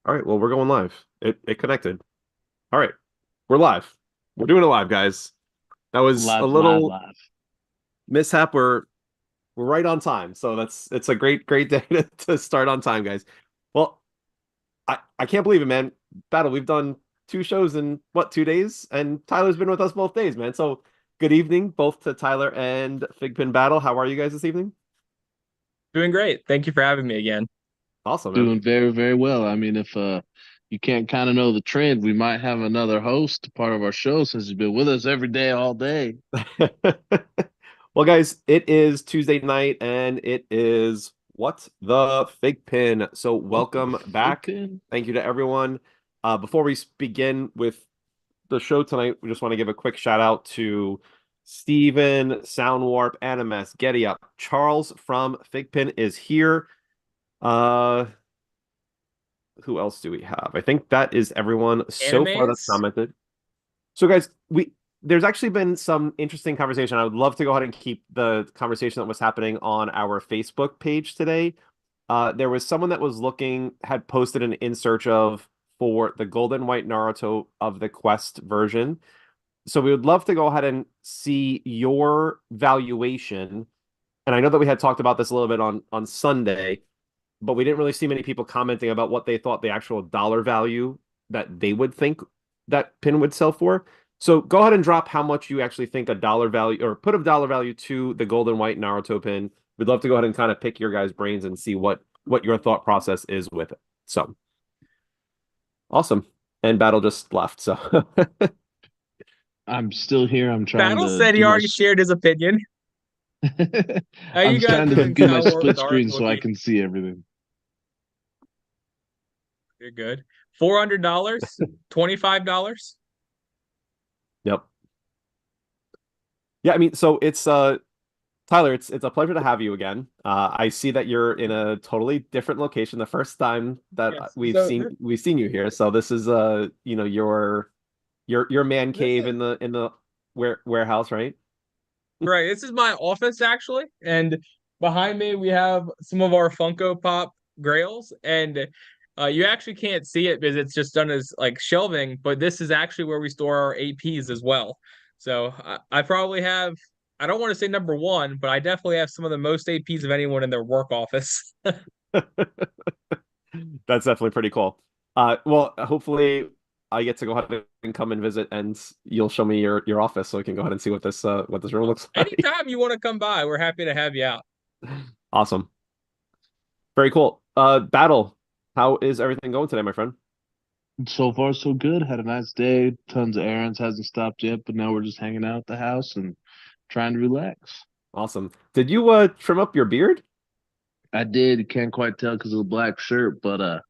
All right, well, we're going live. It connected. All right, we're live. We're doing it live, guys. That was a Live, live, little live. mishap. We're right on time, so it's a great day to start on time, guys. Well, I can't believe it, man. Battle, we've done two shows in what, 2 days, and Tyler's been with us both days, man. So good evening, both to Tyler and FiGPiN Battle. How are you guys this evening? Doing great. Thank you for having me again. Awesome, man. Doing very, very well. I mean, if you can't kind of know the trend, we might have another host part of our show since you've been with us every day, all day. Well, guys, it is Tuesday night and it is What the Fig Pin. So, What the welcome fig back. pin? Thank you to everyone. Before we begin with the show tonight, we just want to give a quick shout out to Steven, Soundwarp, Animes, Getty Up. Charles from Figpin is here. Uh, who else do we have? I think that is everyone so far that's Animes? commented. So, guys, we there's actually been some interesting conversation. I would love to go ahead and keep the conversation that was happening on our Facebook page today. There was someone that was had posted an in search of for the Golden White Naruto of the Quest version. So we would love to go ahead and see your valuation. And I know that we had talked about this a little bit on Sunday, but we didn't really see many people commenting about what they thought the actual dollar value that they would think that pin would sell for. So go ahead and drop how much you actually think a dollar value or put a dollar value to the golden white Naruto pin. We'd love to go ahead and kind of pick your guys' brains and see what your thought process is with it. So awesome. And Battle just left. So I'm still here. I'm trying Battle to said he do my. already shared his opinion. How I'm you guys trying to doing, do my Sour split Dark screen so I Wookie? can see everything. You're good. $400? $25? yep. Yeah, I mean, so it's Tyler, it's a pleasure to have you again. I see that you're in a totally different location. The first time that Yes. we've seen you here. So this is your man This cave is in the warehouse, right? right. This is my office actually, and behind me we have some of our Funko Pop Grails, and you actually can't see it because it's just done as like shelving, but this is actually where we store our APs as well. So I probably have, I don't want to say number one, but I definitely have some of the most APs of anyone in their work office. That's definitely pretty cool. Well, hopefully I get to go ahead and come and visit, and you'll show me your office so we can go ahead and see what this room looks like. Anytime you want to come by, we're happy to have you out. Awesome, very cool. Battle, how is everything going today, my friend? So far, so good. Had a nice day. Tons of errands. Hasn't stopped yet, but now we're just hanging out at the house and trying to relax. Awesome. Did you trim up your beard? I did. Can't quite tell because of the black shirt, but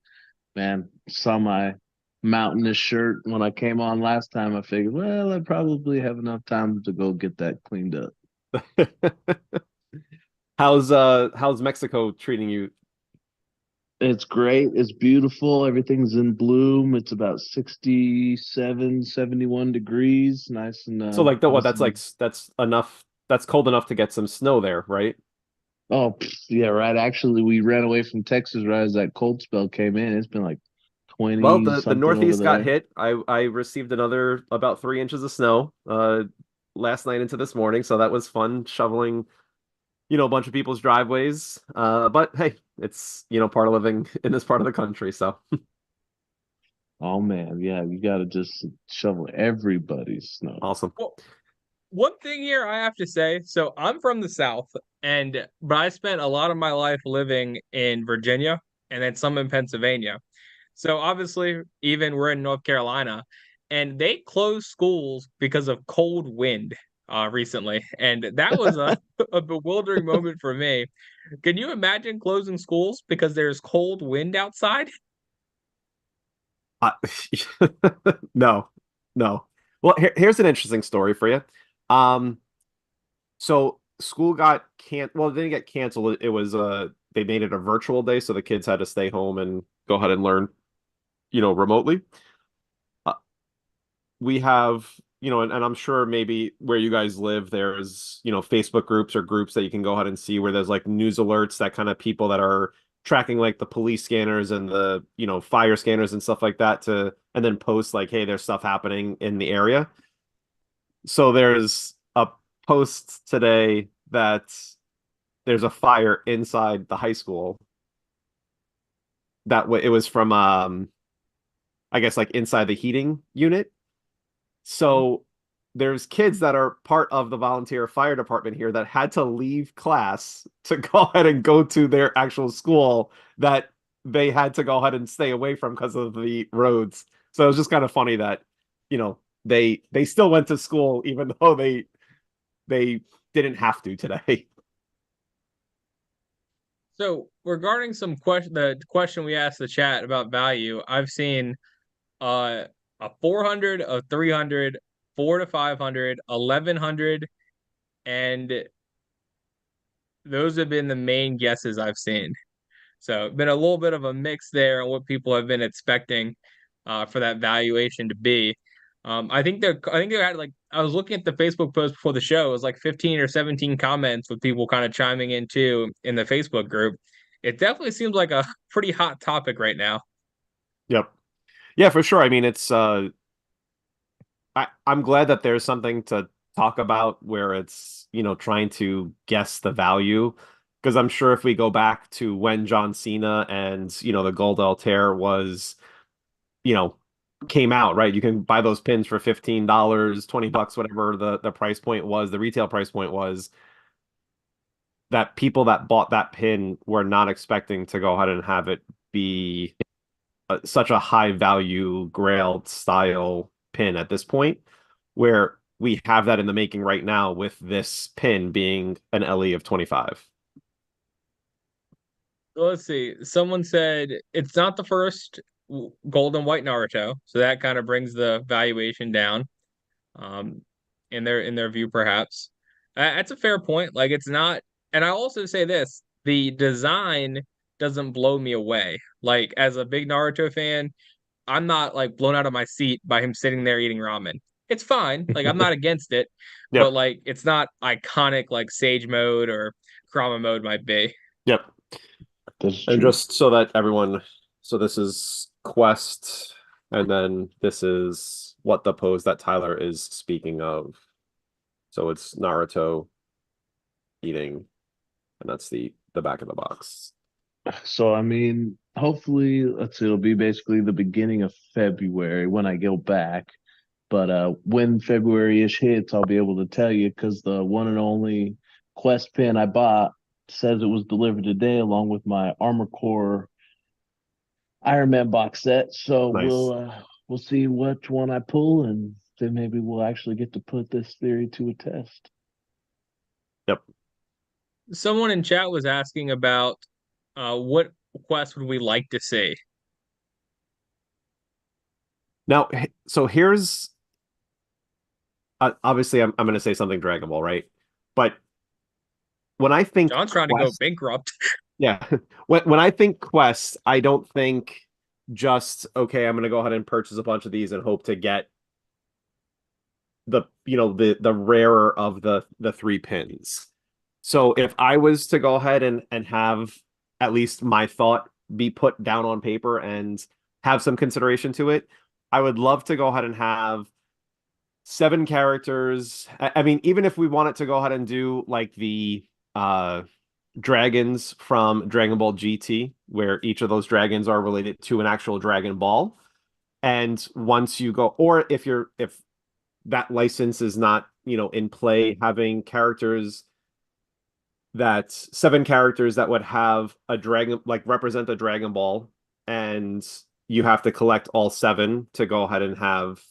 man, saw my mountainous shirt when I came on last time. I figured, well, I probably have enough time to go get that cleaned up. How's Mexico treating you? It's great. It's beautiful. Everything's in bloom. It's about 67, 71 degrees. Nice and So like the what nice that's like and that's enough that's cold enough to get some snow there, right? oh yeah, right. Actually, we ran away from Texas right as that cold spell came in. It's been like Well, 20 the something over Northeast got there. hit. I received another about 3 inches of snow last night into this morning, so that was fun shoveling, a bunch of people's driveways. But hey, it's part of living in this part of the country, so Oh man, yeah, you gotta just shovel everybody's snow. awesome. Well, one thing here I have to say, so I'm from the South, and but I spent a lot of my life living in Virginia and then some in Pennsylvania. So obviously, even we're in North Carolina, and they closed schools because of cold wind recently, and that was a, a bewildering moment for me. Can you imagine closing schools because there's cold wind outside? Uh, no, no. Well, here's an interesting story for you. Um, so school got well, it didn't get canceled. It was they made it a virtual day, so the kids had to stay home and go ahead and learn, remotely. Uh, we have, and I'm sure maybe where you guys live, there's, Facebook groups or groups that you can go ahead and see where there's like news alerts, that kind of people that are tracking like the police scanners and the, fire scanners and stuff like that and then post like, hey, there's stuff happening in the area. So there's a post today that there's a fire inside the high school. That way it was from I guess like inside the heating unit. So there's kids that are part of the volunteer fire department here that had to leave class to go ahead and go to their actual school that they had to go ahead and stay away from because of the roads. So it was just kind of funny that, they still went to school even though they didn't have to today. So regarding the question we asked the chat about value, I've seen a 400, a 300, 4 to 500, 1100, and those have been the main guesses I've seen. So been a little bit of a mix there on what people have been expecting for that valuation to be. I think they had like, I was looking at the Facebook post before the show. It was like 15 or 17 comments with people kind of chiming in too in the Facebook group. It definitely seems like a pretty hot topic right now. Yep. Yeah, for sure. I mean, I'm glad that there's something to talk about where it's, trying to guess the value. Because I'm sure if we go back to when John Cena and, the Gold Altair was, you know, came out, right? You can buy those pins for $15, $20, whatever the price point was, the retail price point was, that people that bought that pin were not expecting to go ahead and have it be such a high value grail style pin at this point, where we have that in the making right now with this pin being an LE of 25. Let's see. Someone said it's not the first gold and white Naruto, so that kind of brings the valuation down, um, in their view, perhaps. That's a fair point. Like it's not, and I also say this: the design doesn't blow me away. Like as a big Naruto fan, I'm not like blown out of my seat by him sitting there eating ramen. It's fine. Like I'm not against it, but Yep. like it's not iconic like Sage mode or Kurama mode might be. Yep. That's And true. just so that everyone, so this is Quest, and then this is what the pose that Tyler is speaking of. So it's Naruto eating, and that's the back of the box. So I mean, hopefully, let's see, it'll be basically the beginning of February when I go back. But when February-ish hits, I'll be able to tell you because the one and only Quest pin I bought says it was delivered today along with my Armor Core Iron Man box set. So Nice. we'll see which one I pull, and then maybe we'll actually get to put this theory to a test. Yep. Someone in chat was asking about what quest would we like to see? Now, so here's obviously I'm going to say something Dragon Ball, right? But when I think John's trying to go Quest, bankrupt. yeah, when I think Quest, I don't think just okay, I'm going to go ahead and purchase a bunch of these and hope to get the rarer of the three pins. So if I was to go ahead and have at least my thought be put down on paper and have some consideration to it, I would love to go ahead and have 7 characters. I mean, even if we wanted to go ahead and do like the dragons from Dragon Ball GT, where each of those dragons are related to an actual Dragon Ball. And once you go, or if that license is not, in play, having characters, that 7 characters that would have a dragon, like represent a Dragon Ball, and you have to collect all 7 to go ahead and have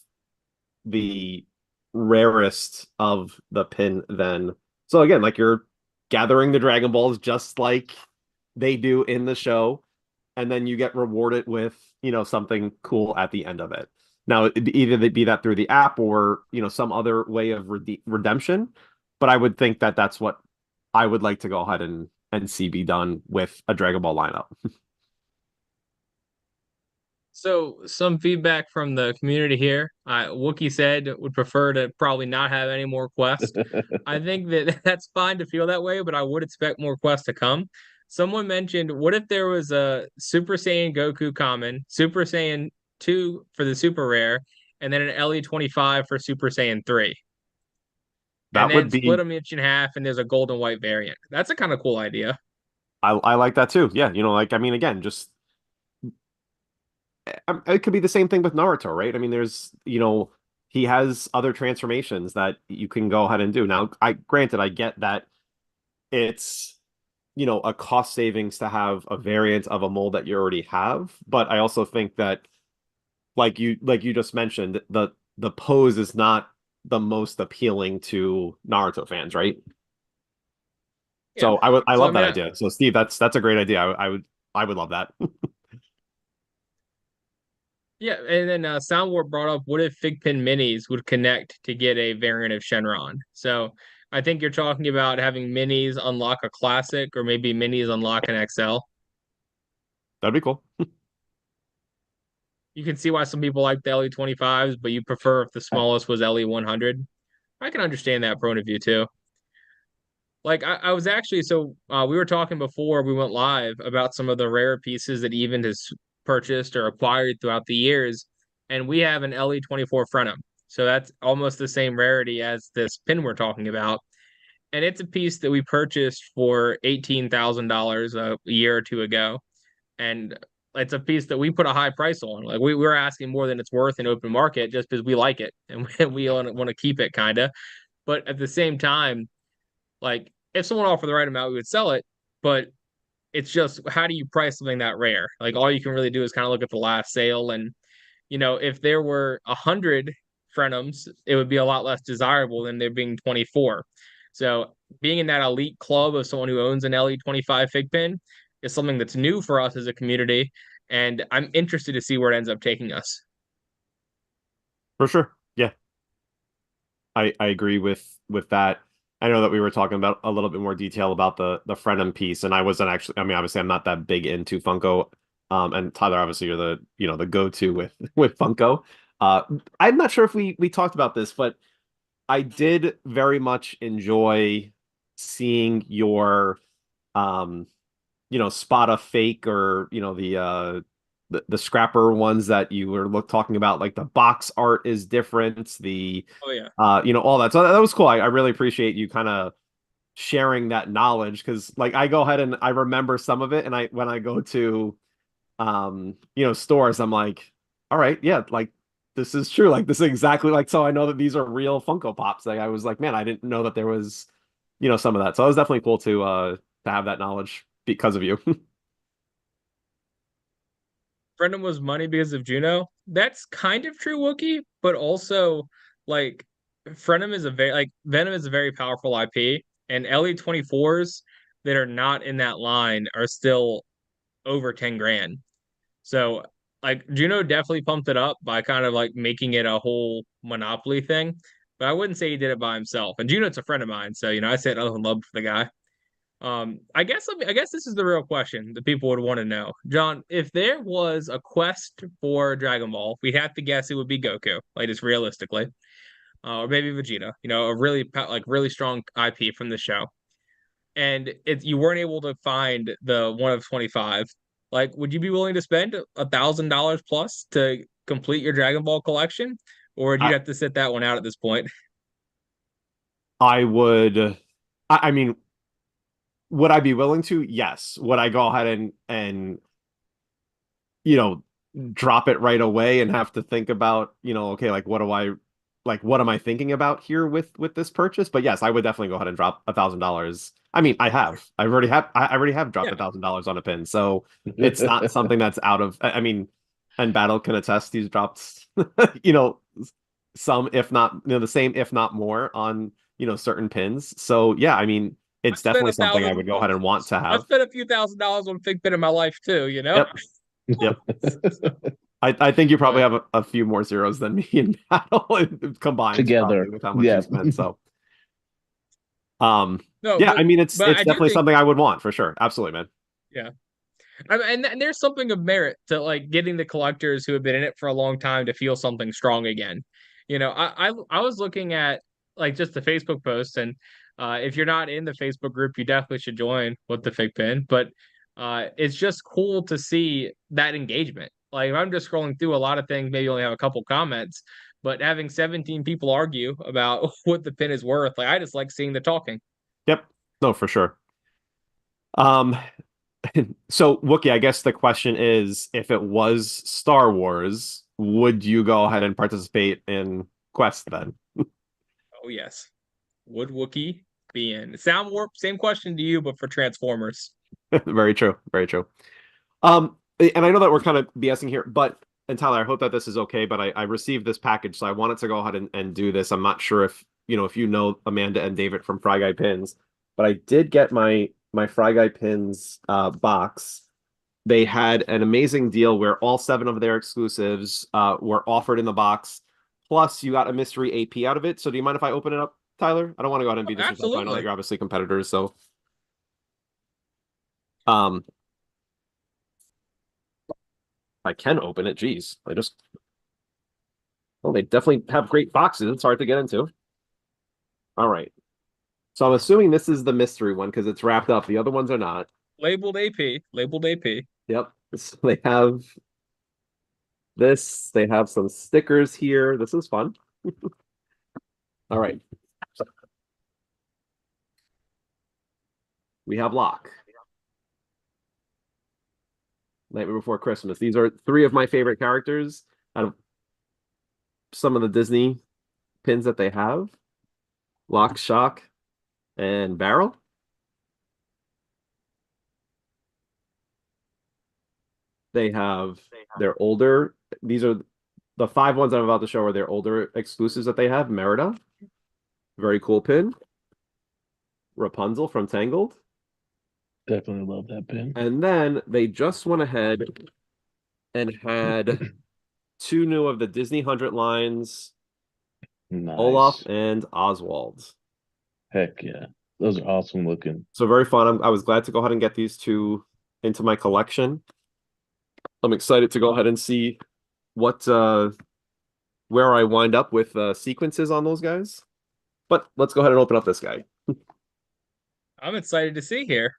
the rarest of the pin then. So again, like you're gathering the Dragon Balls just like they do in the show, and then you get rewarded with, something cool at the end of it. Now, either they be that through the app or, some other way of redemption, but I would think that that's what I would like to go ahead and see be done with a Dragon Ball lineup. So some feedback from the community here. Wookie said would prefer to probably not have any more quests. I think that that's fine to feel that way, but I would expect more quests to come. Someone mentioned, what if there was a Super Saiyan Goku common, Super Saiyan 2 for the super rare, and then an LE25 for Super Saiyan 3, and That then would split be them each in half, and there's a gold and white variant. That's a kind of cool idea. I like that too. Yeah, like I mean, again, just it could be the same thing with Naruto, right? I mean, there's he has other transformations that you can go ahead and do. Now, granted, I get that it's a cost savings to have a variant of a mold that you already have, but I also think that like you just mentioned, the pose is not the most appealing to Naruto fans, right? Yeah. So I So I love mean, that idea. So Steve, that's a great idea. I would love that. yeah, and then Soundwarp brought up, what if FiGPiN minis would connect to get a variant of Shenron? So I think you're talking about having minis unlock a classic, or maybe minis unlock an XL. That'd be cool. You can see why some people like the LE25s, but you prefer if the smallest was LE100. I can understand that point of view too. Like I was actually we were talking before we went live about some of the rare pieces that Even has purchased or acquired throughout the years, and we have an LE24 Frenum. So that's almost the same rarity as this pin we're talking about. And it's a piece that we purchased for $18,000 a year or two ago. And it's a piece that we put a high price on. Like we were asking more than it's worth in open market just because we like it and we want to keep it kind of. But at the same time, like if someone offered the right amount, we would sell it. But it's just, how do you price something that rare? Like all you can really do is kind of look at the last sale. And if there were 100 Frenums, it would be a lot less desirable than there being 24. So being in that elite club of someone who owns an LE25 FiGPiN is something that's new for us as a community, and I'm interested to see where it ends up taking us. For sure. Yeah. I agree with that. I know that we were talking about a little bit more detail about the Frenum piece, and I wasn't actually. I mean, obviously, I'm not that big into Funko. And Tyler, obviously, you're the go-to with Funko. Uh, I'm not sure if we talked about this, but I did very much enjoy seeing your um spot a fake, or the scrapper ones that you were talking about, like the box art is different, the Oh yeah. all that. So that was cool. I really appreciate you kind of sharing that knowledge, because like I go ahead and I remember some of it, and I when I go to stores, I'm like, all right, yeah, like this is true. Like this is exactly like, so I know that these are real Funko Pops. Like I was like, man, I didn't know that there was some of that. So it was definitely cool to have that knowledge because of you. Brendan was money because of Juno. That's kind of true, Wookie, but also like Venom is a very powerful IP, and LE24s that are not in that line are still over 10 grand. So like Juno definitely pumped it up by kind of like making it a whole monopoly thing. But I wouldn't say he did it by himself. And Juno's a friend of mine, so I said nothing love for the guy. I guess this is the real question that people would want to know. John, if there was a quest for Dragon Ball, we'd have to guess it would be Goku, like just realistically, or maybe Vegeta. A really strong IP from the show, and you weren't able to find the one of 25. Like, would you be willing to spend $1,000 plus to complete your Dragon Ball collection, or would you I have to sit that one out at this point? I would. I mean, would I be willing to? Yes. Would I go ahead and you know drop it right away and have to think about okay, like what am I thinking about here with this purchase? But yes, I would definitely go ahead and drop $1,000. I mean, I already have dropped Yeah, $1,000 on a pin, so it's not something that's out of. I mean, and Battle can attest, he's dropped you know some, if not the same, if not more, on certain pins. So yeah, I mean, I it's spent definitely a something I thousand. would go ahead and want to I have. spent a few $1,000s on FigPin in my life too. Yep, yep. I think you probably But have a few more zeros than me in Battle combined, probably, Together. with how much you Yeah. spent. So um no, yeah, but I mean, it's but it's I do definitely think, something I would want for sure. Absolutely, man. yeah. And there's something of merit to like getting the collectors who have been in it for a long time to feel something strong again. I was looking at like just the Facebook post, and If you're not in the Facebook group, you definitely should join with the FiGPiN. But it's just cool to see that engagement. Like if I'm just scrolling through a lot of things, maybe only have a couple comments, but having 17 people argue about what the pin is worth, like I just like seeing the talking. Yep. No, for sure. Um, so Wookie, I guess the question is, if it was Star Wars, would you go ahead and participate in Quest then? Oh yes. Would Wookiee be in? Sound Warp, same question to you, but for Transformers. Very true. Very true. And I know that we're kind of BSing here, but and Tyler, I hope that this is okay, but I received this package, so I wanted to go ahead and do this. I'm not sure if you know Amanda and David from Fry Guy Pins, but I did get my Fry Guy Pins box. They had an amazing deal where all 7 of their exclusives were offered in the box. Plus, you got a mystery AP out of it. So do you mind if I open it up, Tyler? I don't want to go ahead and Oh, be disrespectful. I know that absolutely. you're obviously competitors, so um I can open it. Geez. Well, they definitely have great boxes. It's hard to get into. All right. So I'm assuming this is the mystery one because it's wrapped up. The other ones are not. Labeled AP. Labeled AP. Yep. So they have this. They have some stickers here. This is fun. All right. We have Locke. Nightmare Before Christmas. These are 3 of my favorite characters out of some of the Disney pins that they have. Lock, Shock, and Barrel. They have their older. These are the 5 ones I'm about to show are their older exclusives that they have. Merida, very cool pin. Rapunzel from Tangled. Definitely love that pin. And then they just went ahead and had 2 new of the Disney 100 lines, Olaf Nice. and Oswald. Heck yeah. Those are awesome looking. So very fun. I was glad to go ahead and get these 2 into my collection. I'm excited to go ahead and see what where I wind up with sequences on those guys. But let's go ahead and open up this guy. I'm excited to see here.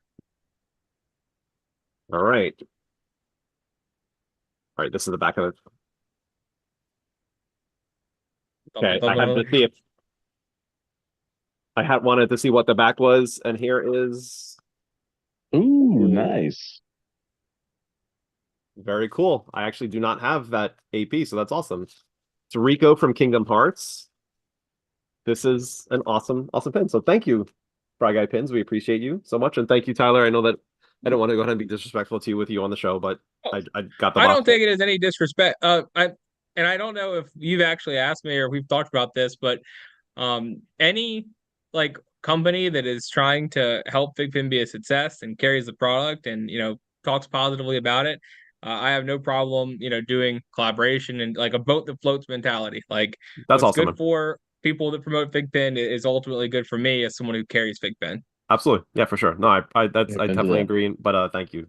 All right. All right, this is the back of it. Okay, I had to see if I had wanted to see what the back was, and here is Ooh, nice. very cool. I actually do not have that AP, so that's awesome. It's Rico from Kingdom Hearts. This is an awesome pin. So thank you, Fry Guy Pins. We appreciate you so much, and thank you, Tyler. I know that I don't want to go ahead and be disrespectful to you with you on the show, but I got the I box. don't think it is any disrespect. I don't know if you've actually asked me or we've talked about this, but any like company that is trying to help FiGPiN be a success and carries the product and talks positively about it, I have no problem doing collaboration and like a boat that floats mentality. Like That's what's awesome, good man. for people that promote FiGPiN is ultimately good for me as someone who carries FiGPiN. Absolutely. Yeah, for sure. No, I Into definitely that. agree, but thank you.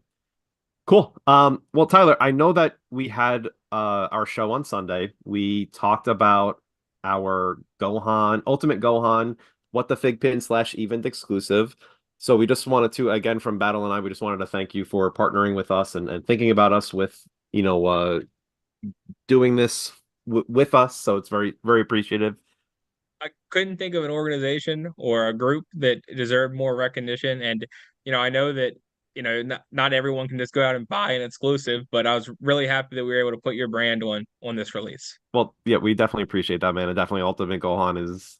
Cool. Well, Tyler, I know that we had our show on Sunday. We talked about our Gohan, Ultimate Gohan, what the FigPin / event exclusive. So we just wanted to, again, from Battle and I, we just wanted to thank you for partnering with us and thinking about us with, doing this with us. So it's very, very appreciative. I couldn't think of an organization or a group that deserved more recognition. And, I know that, not everyone can just go out and buy an exclusive, but I was really happy that we were able to put your brand on this release. Well, yeah, we definitely appreciate that, man. And definitely Ultimate Gohan is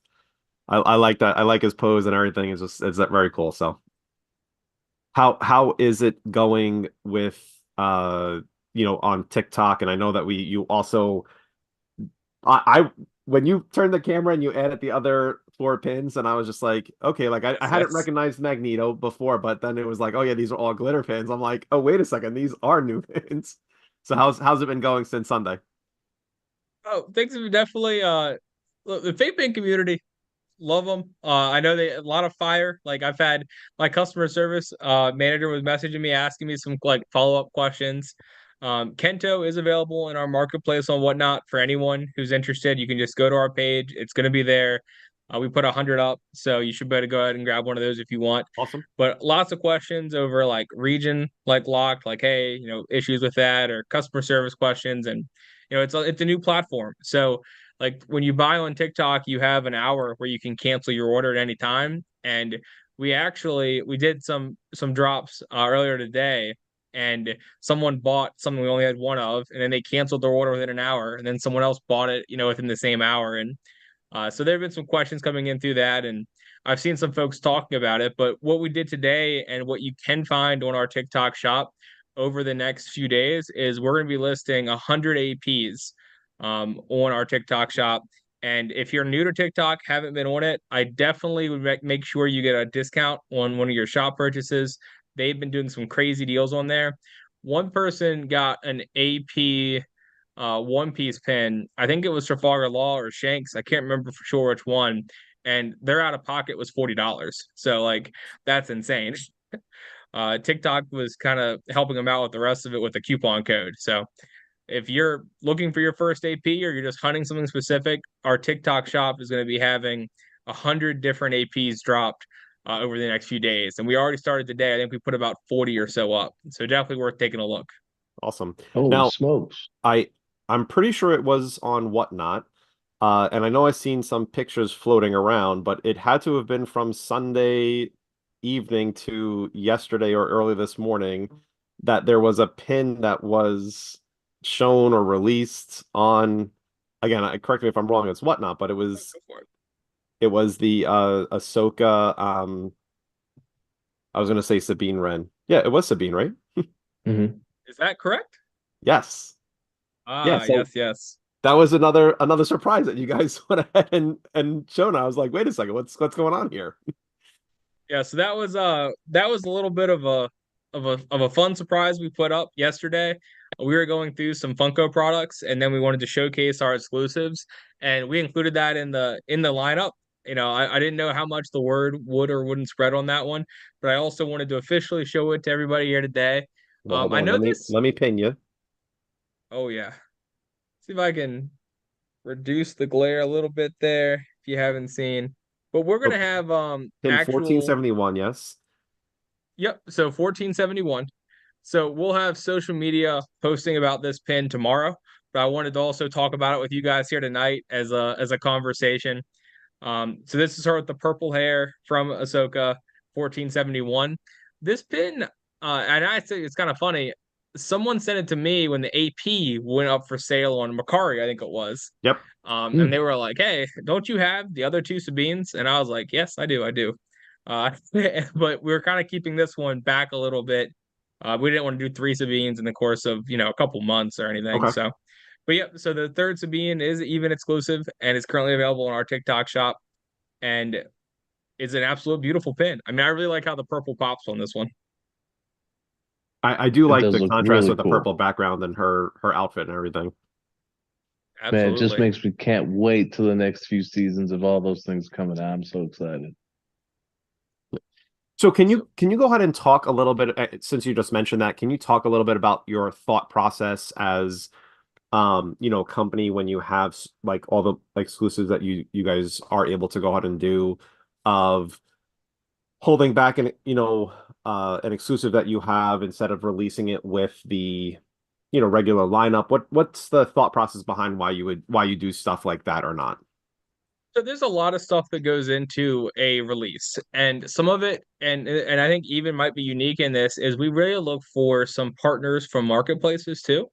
I like that. I like his pose and everything. It's very cool. So how is it going with on TikTok? And I know that you also I when you turned the camera and you added the other 4 pins, and I was just like, okay, like I Yes, hadn't yes. recognized Magneto before, but then it was like, oh yeah, these are all glitter pins. I'm like, oh wait a second, these are new pins. So how's it been going since Sunday? Oh, things have definitely look, the FiGPiN community, love them. I know they a lot of fire. Like I've had my customer service manager was messaging me asking me some like follow-up questions. Kento is available in our marketplace on whatnot for anyone who's interested. You can just go to our page. It's going to be there. We put 100 up, so you should better go ahead and grab one of those if you want. Awesome. But lots of questions over like region, like locked, like hey, issues with that or customer service questions, and it's a new platform. So like when you buy on TikTok, you have an hour where you can cancel your order at any time. And we did some drops earlier today, and someone bought something we only had one of, and then they canceled their order within an hour, and then someone else bought it, within the same hour. And so there have been some questions coming in through that, and I've seen some folks talking about it. But what we did today and what you can find on our TikTok shop over the next few days is we're going to be listing 100 APs on our TikTok shop. And if you're new to TikTok, haven't been on it, I definitely would make sure you get a discount on one of your shop purchases. They've been doing some crazy deals on there. One person got an AP one piece pin. I think it was Trafalgar Law or Shanks. I can't remember for sure which one. And their out of pocket was $40. So like that's insane. TikTok was kind of helping them out with the rest of it with the coupon code. So if you're looking for your first AP or you're just hunting something specific, our TikTok shop is going to be having 100 different APs dropped over the next few days. And we already started today. I think we put about 40 or so up. So definitely worth taking a look. Awesome. Holy Now, smokes. I'm pretty sure it was on Whatnot. And I know I've seen some pictures floating around, but it had to have been from Sunday evening to yesterday or early this morning that there was a pin that was shown or released on, again, correct me if I'm wrong, it's Whatnot, but it was the Ahsoka, I was gonna say Sabine Wren. Yeah, it was Sabine, right? Mm-hmm. Is that correct? Yes. Yeah, so Yes, yes. that was another surprise that you guys went ahead and shown. I was like, wait a second, what's going on here? Yeah, so that was a little bit of a fun surprise we put up yesterday. We were going through some Funko products, and then we wanted to showcase our exclusives, and we included that in the lineup. I didn't know how much the word would or wouldn't spread on that one, but I also wanted to officially show it to everybody here today. Well, hold I on, know let me this. let me pin you. Oh yeah, see if I can reduce the glare a little bit there if you haven't seen. But we're So gonna have pin actual. 1471, yes. Yep. So 1471. So we'll have social media posting about this pin tomorrow, but I wanted to also talk about it with you guys here tonight as a conversation. So this is her with the purple hair from Ahsoka, 1471. This pin, and I think it's kind of funny. Someone sent it to me when the AP went up for sale on Macari, I think it was. Yep. And they were like, "Hey, don't you have the other two Sabines?" And I was like, "Yes, I do, I do." But we were kind of keeping this one back a little bit. We didn't want to do three Sabines in the course of a couple months or anything. Okay. So, but yeah, so the third Sabine is even exclusive and it's currently available on our TikTok shop, and it's an absolute beautiful pin. I mean, I really like how the purple pops on this one. I do It like does the look contrast really with the cool. purple background and her outfit and everything. Man, it just Absolutely. makes me can't wait till the next few seasons of all those things coming out. I'm so excited. So can So you can you go ahead and talk a little bit, since you just mentioned that, can you talk a little bit about your thought process as company when you have like all the exclusives that you guys are able to go ahead and do of holding back an exclusive that you have instead of releasing it with the regular lineup. What's the thought process behind why you do stuff like that or not? So there's a lot of stuff that goes into a release, and some of it, and I think even might be unique in this, is we really look for some partners from marketplaces too.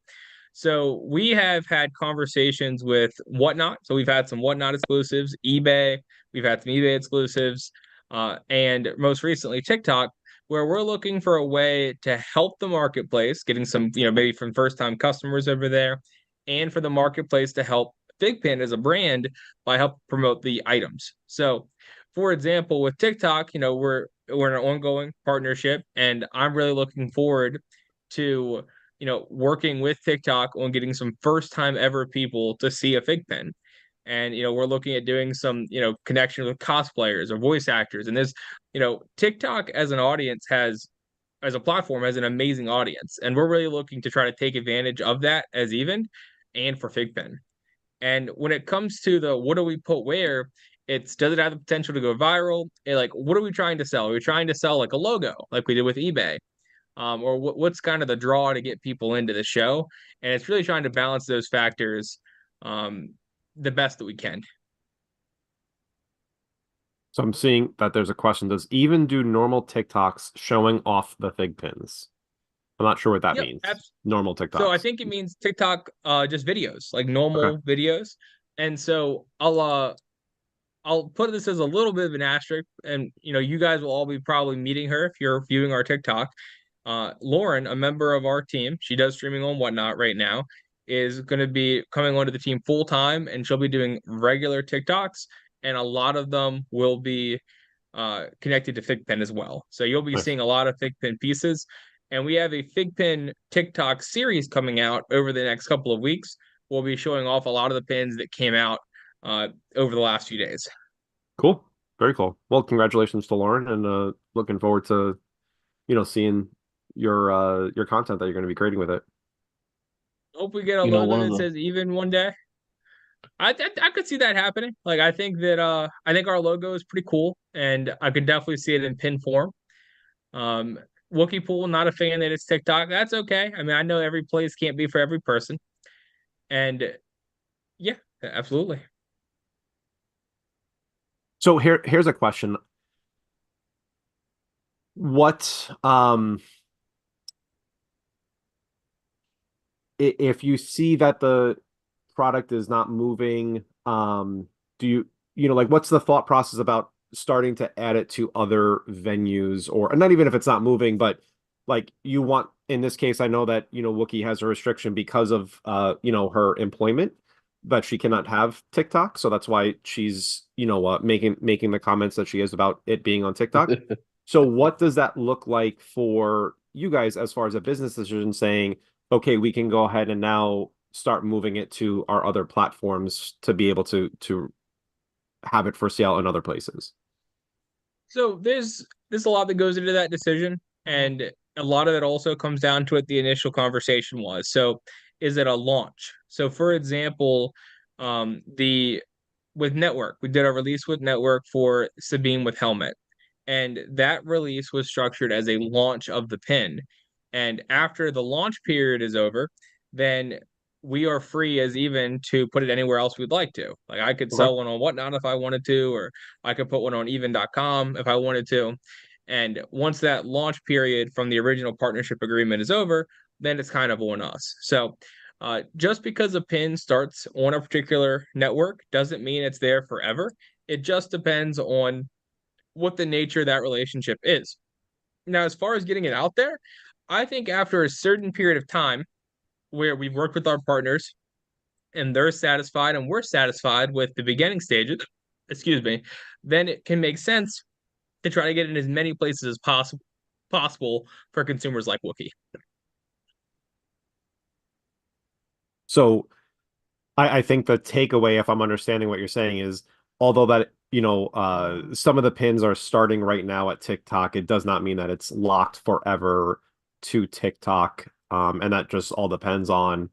So we have had conversations with Whatnot. So we've had some Whatnot exclusives, eBay. We've had some eBay exclusives, and most recently TikTok, where we're looking for a way to help the marketplace, getting some, maybe from first-time customers over there, and for the marketplace to help FiGPiN as a brand by help promote the items. So, for example, with TikTok, we're in an ongoing partnership, and I'm really looking forward to working with TikTok on getting some first time ever people to see a FiGPiN. And we're looking at doing some connection with cosplayers or voice actors. And this, TikTok as an audience as a platform has an amazing audience, and we're really looking to try to take advantage of that as even and for FiGPiN. And when it comes to the what do we put where, does it have the potential to go viral? Like, what are we trying to sell? Are we trying to sell like a logo, like we did with eBay? Or what's kind of the draw to get people into the show? And it's really trying to balance those factors the best that we can. So I'm seeing that there's a question. Does even do normal TikToks showing off the fig pins? I'm not sure what that Yep. means. Normal So I TikToks. think it means TikTok, just videos, like Okay. normal videos. And so I'll put this as a little bit of an asterisk, and you guys will all be probably meeting her if you're viewing our TikTok. Lauren, a member of our team, she does streaming on Whatnot right now, is going to be coming onto the team full time, and she'll be doing regular TikToks, and a lot of them will be connected to FiGPiN as well. So you'll be Nice. seeing a lot of FiGPiN pieces, and we have a FiGPiN TikTok series coming out over the next couple of weeks. We'll be showing off a lot of the pins that came out over the last few days. Cool. Very cool. Well, congratulations to Lauren, and looking forward to, seeing your content that you're going to be creating with it. Hope we get a You know, logo one of that the says even one day. I could see that happening. Like I think our logo is pretty cool, and I could definitely see it in pin form. Um, Wookie Pool, not a fan that it's TikTok. That's okay. I mean, I know every place can't be for every person, and yeah, absolutely. So here's a question. What if you see that the product is not moving, do like what's the thought process about starting to add it to other venues, or and not even if it's not moving, but like you want, in this case, I know that Wookie has a restriction because of her employment, that she cannot have TikTok, so that's why she's making the comments that she is about it being on TikTok. So what does that look like for you guys as far as a business decision, saying, okay, we can go ahead and now start moving it to our other platforms to be able to have it for sale in other places? So there's a lot that goes into that decision, and a lot of it also comes down to what the initial conversation was. So is it a launch? So for example, the with Network, we did a release with Network for Sabine with Helmet, and that release was structured as a launch of the pin. And after the launch period is over, then we are free as even to put it anywhere else we'd like to. Like I could Okay. sell one on Whatnot if I wanted to, or I could put one on even.com if I wanted to. And once that launch period from the original partnership agreement is over, then it's kind of on us. So just because a pin starts on a particular network doesn't mean it's there forever. It just depends on what the nature of that relationship is. Now, as far as getting it out there, I think after a certain period of time where we've worked with our partners and they're satisfied and we're satisfied with the beginning stages, excuse me, then it can make sense to try to get in as many places as possible for consumers like Wookie. So I think the takeaway, if I'm understanding what you're saying, is although that some of the pins are starting right now at TikTok, it does not mean that it's locked forever to TikTok. And that just all depends on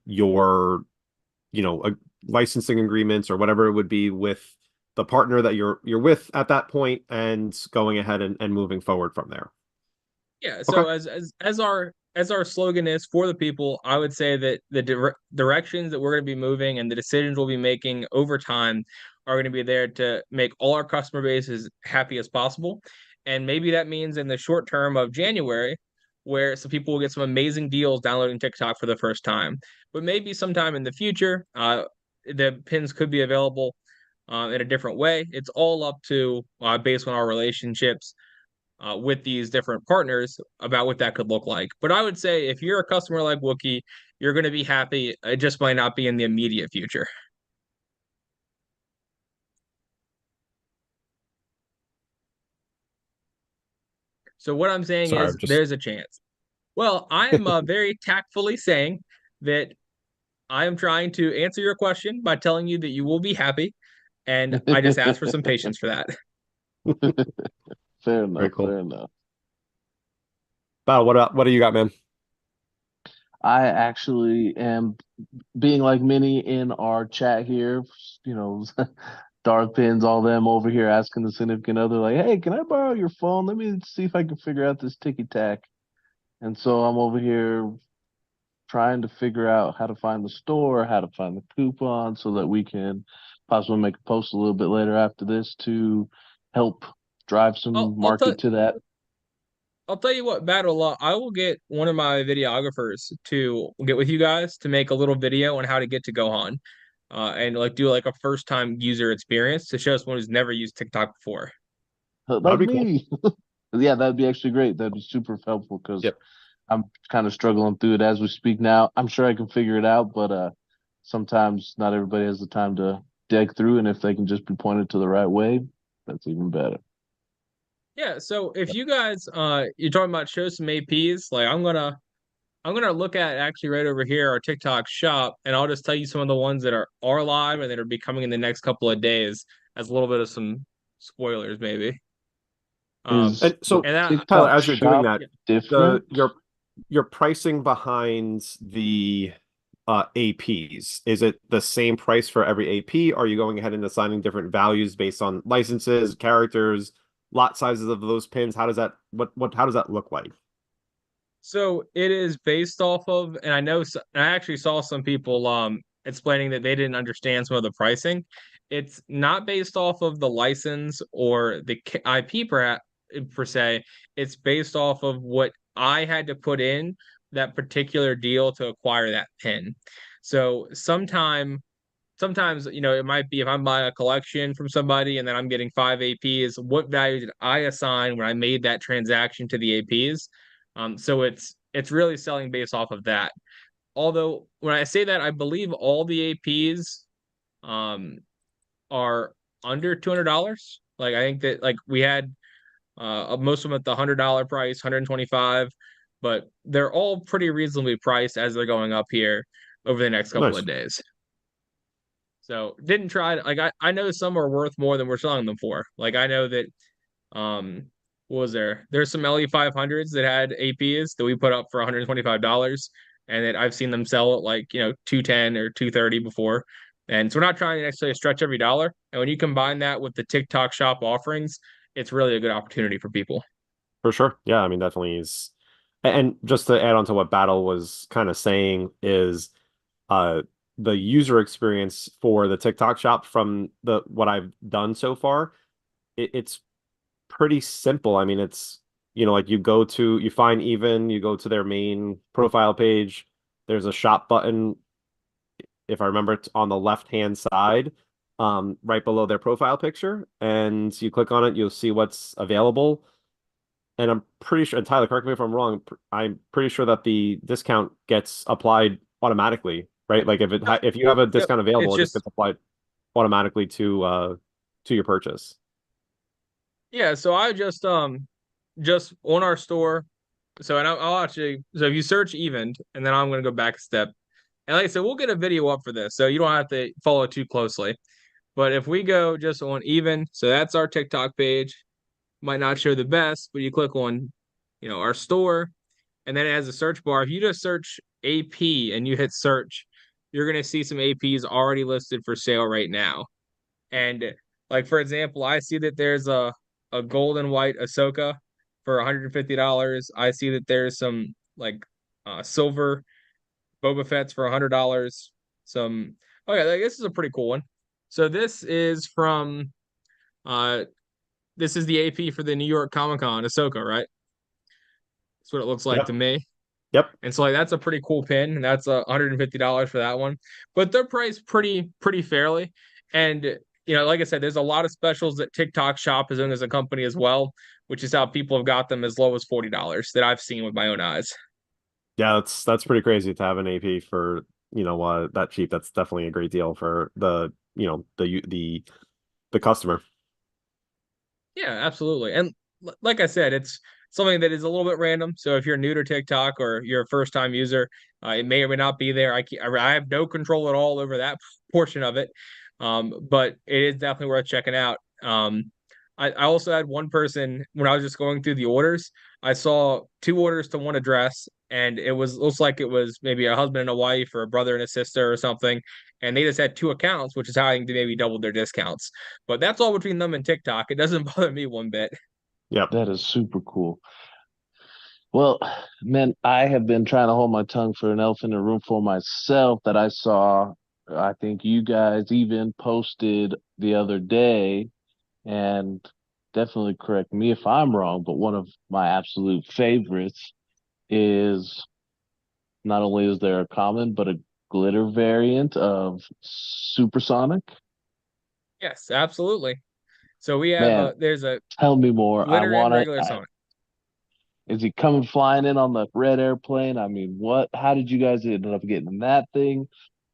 your licensing agreements or whatever it would be with the partner that you're with at that point, and going ahead and moving forward from there. Yeah, Okay. so as our slogan is for the people, I would say that the directions that we're going to be moving and the decisions we'll be making over time are going to be there to make all our customer base as happy as possible. And maybe that means in the short term of January, where some people will get some amazing deals downloading TikTok for the first time. But maybe sometime in the future, the pins could be available in a different way. It's all up to based on our relationships with these different partners about what that could look like. But I would say if you're a customer like Wookie, you're going to be happy. It just might not be in the immediate future. So what I'm saying Sorry, I'm is just there's a chance. Well, I am very tactfully saying that I am trying to answer your question by telling you that you will be happy. And I just ask for some patience for that. fair very enough, cool. fair enough. Wow, what do you got, man? I actually am being like many in our chat here, you know, Dark Pins, all them over here asking the significant other, like, hey, can I borrow your phone? Let me see if I can figure out this ticky tack. And so I'm over here trying to figure out how to find the store, how to find the coupon so that we can possibly make a post a little bit later after this to help drive I'll some I'll tell market to that. I'll tell you what, Battle Law, I will get one of my videographers to get with you guys to make a little video on how to get to Gohan. And like do like a first time user experience to show someone who's never used TikTok before. That'd Like be cool. me. Yeah, that'd be actually great. That'd be super helpful because Yep, I'm kind of struggling through it as we speak now. I'm sure I can figure it out, but sometimes not everybody has the time to dig through, and if they can just be pointed to the right way, that's even better. Yeah, so if you guys you're talking about show some APs, like I'm gonna look at actually right over here our TikTok shop, and I'll just tell you some of the ones that are live and that are becoming in the next couple of days as a little bit of some spoilers, maybe. Is and the so And that Tyler, TikTok as you're doing shop that, the different? your pricing behind the APs, is it the same price for every AP? Are you going ahead and assigning different values based on licenses, characters, lot sizes of those pins? How does that what how does that look like? So it is based off of, and I actually saw some people explaining that they didn't understand some of the pricing. It's not based off of the license or the IP per se. It's based off of what I had to put in that particular deal to acquire that pin. So sometimes it might be if I'm buying a collection from somebody and then I'm getting five APs, what value did I assign when I made that transaction to the APs? So it's really selling based off of that. Although when I say that, I believe all the APs um are under $200. Like I think that like we had most of them at the $100 price, 125, but they're all pretty reasonably priced as they're going up here over the next couple Nice. of days. So didn't try to like I know some are worth more than we're selling them for. Like I know that what was there? There's some LE 500s that had APs that we put up for $125 and that I've seen them sell at like, 210 or 230 before. And so we're not trying to necessarily stretch every dollar. And when you combine that with the TikTok shop offerings, it's really a good opportunity for people. For sure. Yeah, I mean, definitely is. And just to add on to what Battle was kind of saying is uh the user experience for the TikTok shop from the what I've done so far, it's pretty simple. I mean, it's like you find Even, you go to their main profile page, there's a shop button, if I remember, it's on the left-hand side, right below their profile picture, and you click on it, you'll see what's available. And I'm pretty sure, and Tyler, correct me if I'm wrong, I'm pretty sure that the discount gets applied automatically, right? Like Yep. if you have a Yep. discount It's available, it just just gets applied automatically to your purchase. yeah, so I just on our store. So and I'll actually so if you search Even and then I'm gonna go back a step. And like I said, we'll get a video up for this, so you don't have to follow too closely. But if we go just on Even, so that's our TikTok page. Might not show the best, but you click on, our store, and then it has a search bar. If you just search AP and you hit search, you're gonna see some APs already listed for sale right now. And like for example, I see that there's a gold and white Ahsoka for $150. I see that there's some like silver Boba Fett's for $100. Some okay, like, this is a pretty cool one. So uh this is the AP for the New York Comic Con Ahsoka, right? That's what it looks like to Yep. me. Yep. And so like that's a pretty cool pin, and that's $150 for that one. But they're priced pretty fairly. And like I said, there's a lot of specials that TikTok Shop is doing as a company as well, which is how people have got them as low as $40 that I've seen with my own eyes. Yeah, that's pretty crazy to have an AP for, that cheap. That's definitely a great deal for the customer. Yeah, absolutely. And like I said, it's something that is a little bit random. So if you're new to TikTok or you're a first time user, it may or may not be there. I have no control at all over that portion of it. But it is definitely worth checking out. I also had one person when I was just going through the orders, I saw two orders to one address, and looks like it was maybe a husband and a wife or a brother and a sister or something, and they just had two accounts, which is how I think they maybe doubled their discounts. But that's all between them and TikTok. It doesn't bother me one bit. Yep. That is super cool. Well, man, I have been trying to hold my tongue for an elephant in the room for myself that I saw. I think you guys even posted the other day, and definitely correct me if I'm wrong, but one of my absolute favorites is not only is there a common, but a glitter variant of Supersonic. Yes, absolutely. So we have Man, there's a tell me more. I glitter and want regular to. Sonic. Is he coming flying in on the red airplane? I mean, what? How did you guys end up getting that thing?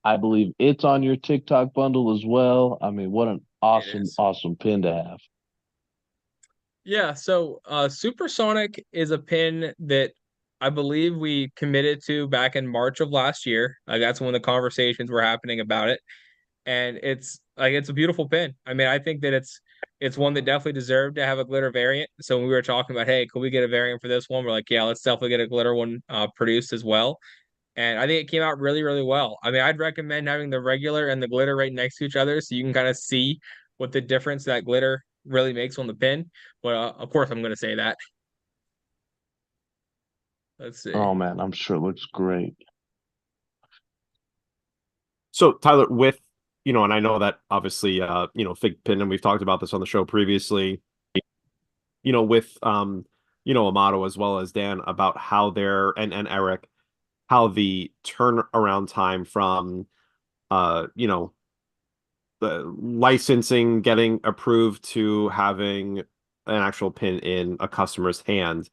I believe it's on your TikTok bundle as well. I mean, what an It awesome, is. awesome pin to have. Yeah, so Supersonic is a pin that I believe we committed to back in March of last year. That's when the conversations were happening about it. And it's a beautiful pin. I mean, I think that it's one that definitely deserved to have a glitter variant. So when we were talking about, hey, could we get a variant for this one? We're like, yeah, let's definitely get a glitter one produced as well. And I think it came out really, really well. I mean, I'd recommend having the regular and the glitter right next to each other so you can kind of see what the difference that glitter really makes on the pin. But of course, I'm going to say that. Let's see. Oh man, I'm sure it looks great. So Tyler, with and I know that obviously FiGPiN, and we've talked about this on the show previously, with Amato as well as Dan about how they're and Eric, how the turnaround time from the licensing getting approved to having an actual pin in a customer's hand.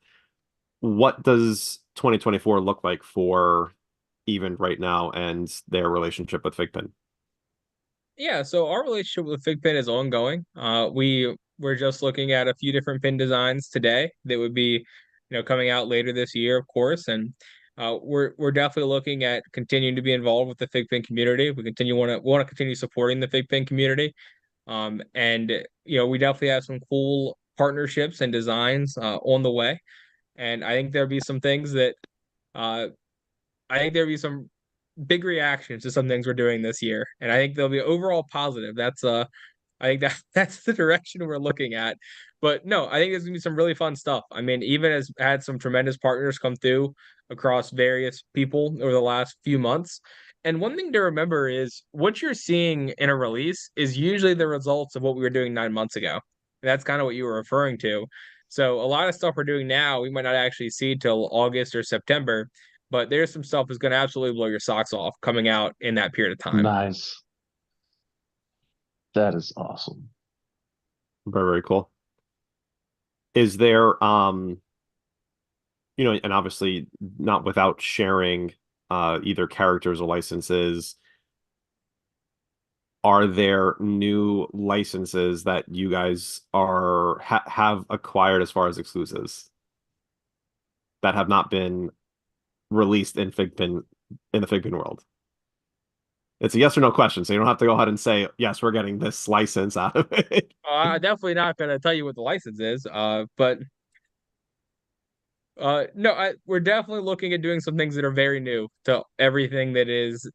What does 2024 look like for Even right now and their relationship with FiGPiN? Yeah, so our relationship with FigPin is ongoing. We're just looking at a few different pin designs today that would be, coming out later this year, of course. And we're definitely looking at continuing to be involved with the FigPin community. We want to continue supporting the FigPin community. And we definitely have some cool partnerships and designs on the way. And uh, I think there'll be some big reactions to some things we're doing this year, and I think they'll be overall positive. I think that that's the direction we're looking at. But no, I think there's gonna be some really fun stuff. I mean, even has had some tremendous partners come through across various people over the last few months. And one thing to remember is what you're seeing in a release is usually the results of what we were doing 9 months ago. And that's kind of what you were referring to. So a lot of stuff we're doing now, we might not actually see till August or September, but there's some stuff that's going to absolutely blow your socks off coming out in that period of time. Nice. That is awesome. Very, very cool. Is there and obviously not without sharing either characters or licenses, are there new licenses that you guys have acquired as far as exclusives that have not been released in FiGPiN in the FiGPiN world? It's a yes or no question, so you don't have to go ahead and say yes, we're getting this license out of it. I'm definitely not going to tell you what the license is, but no, we're definitely looking at doing some things that are very new to everything that is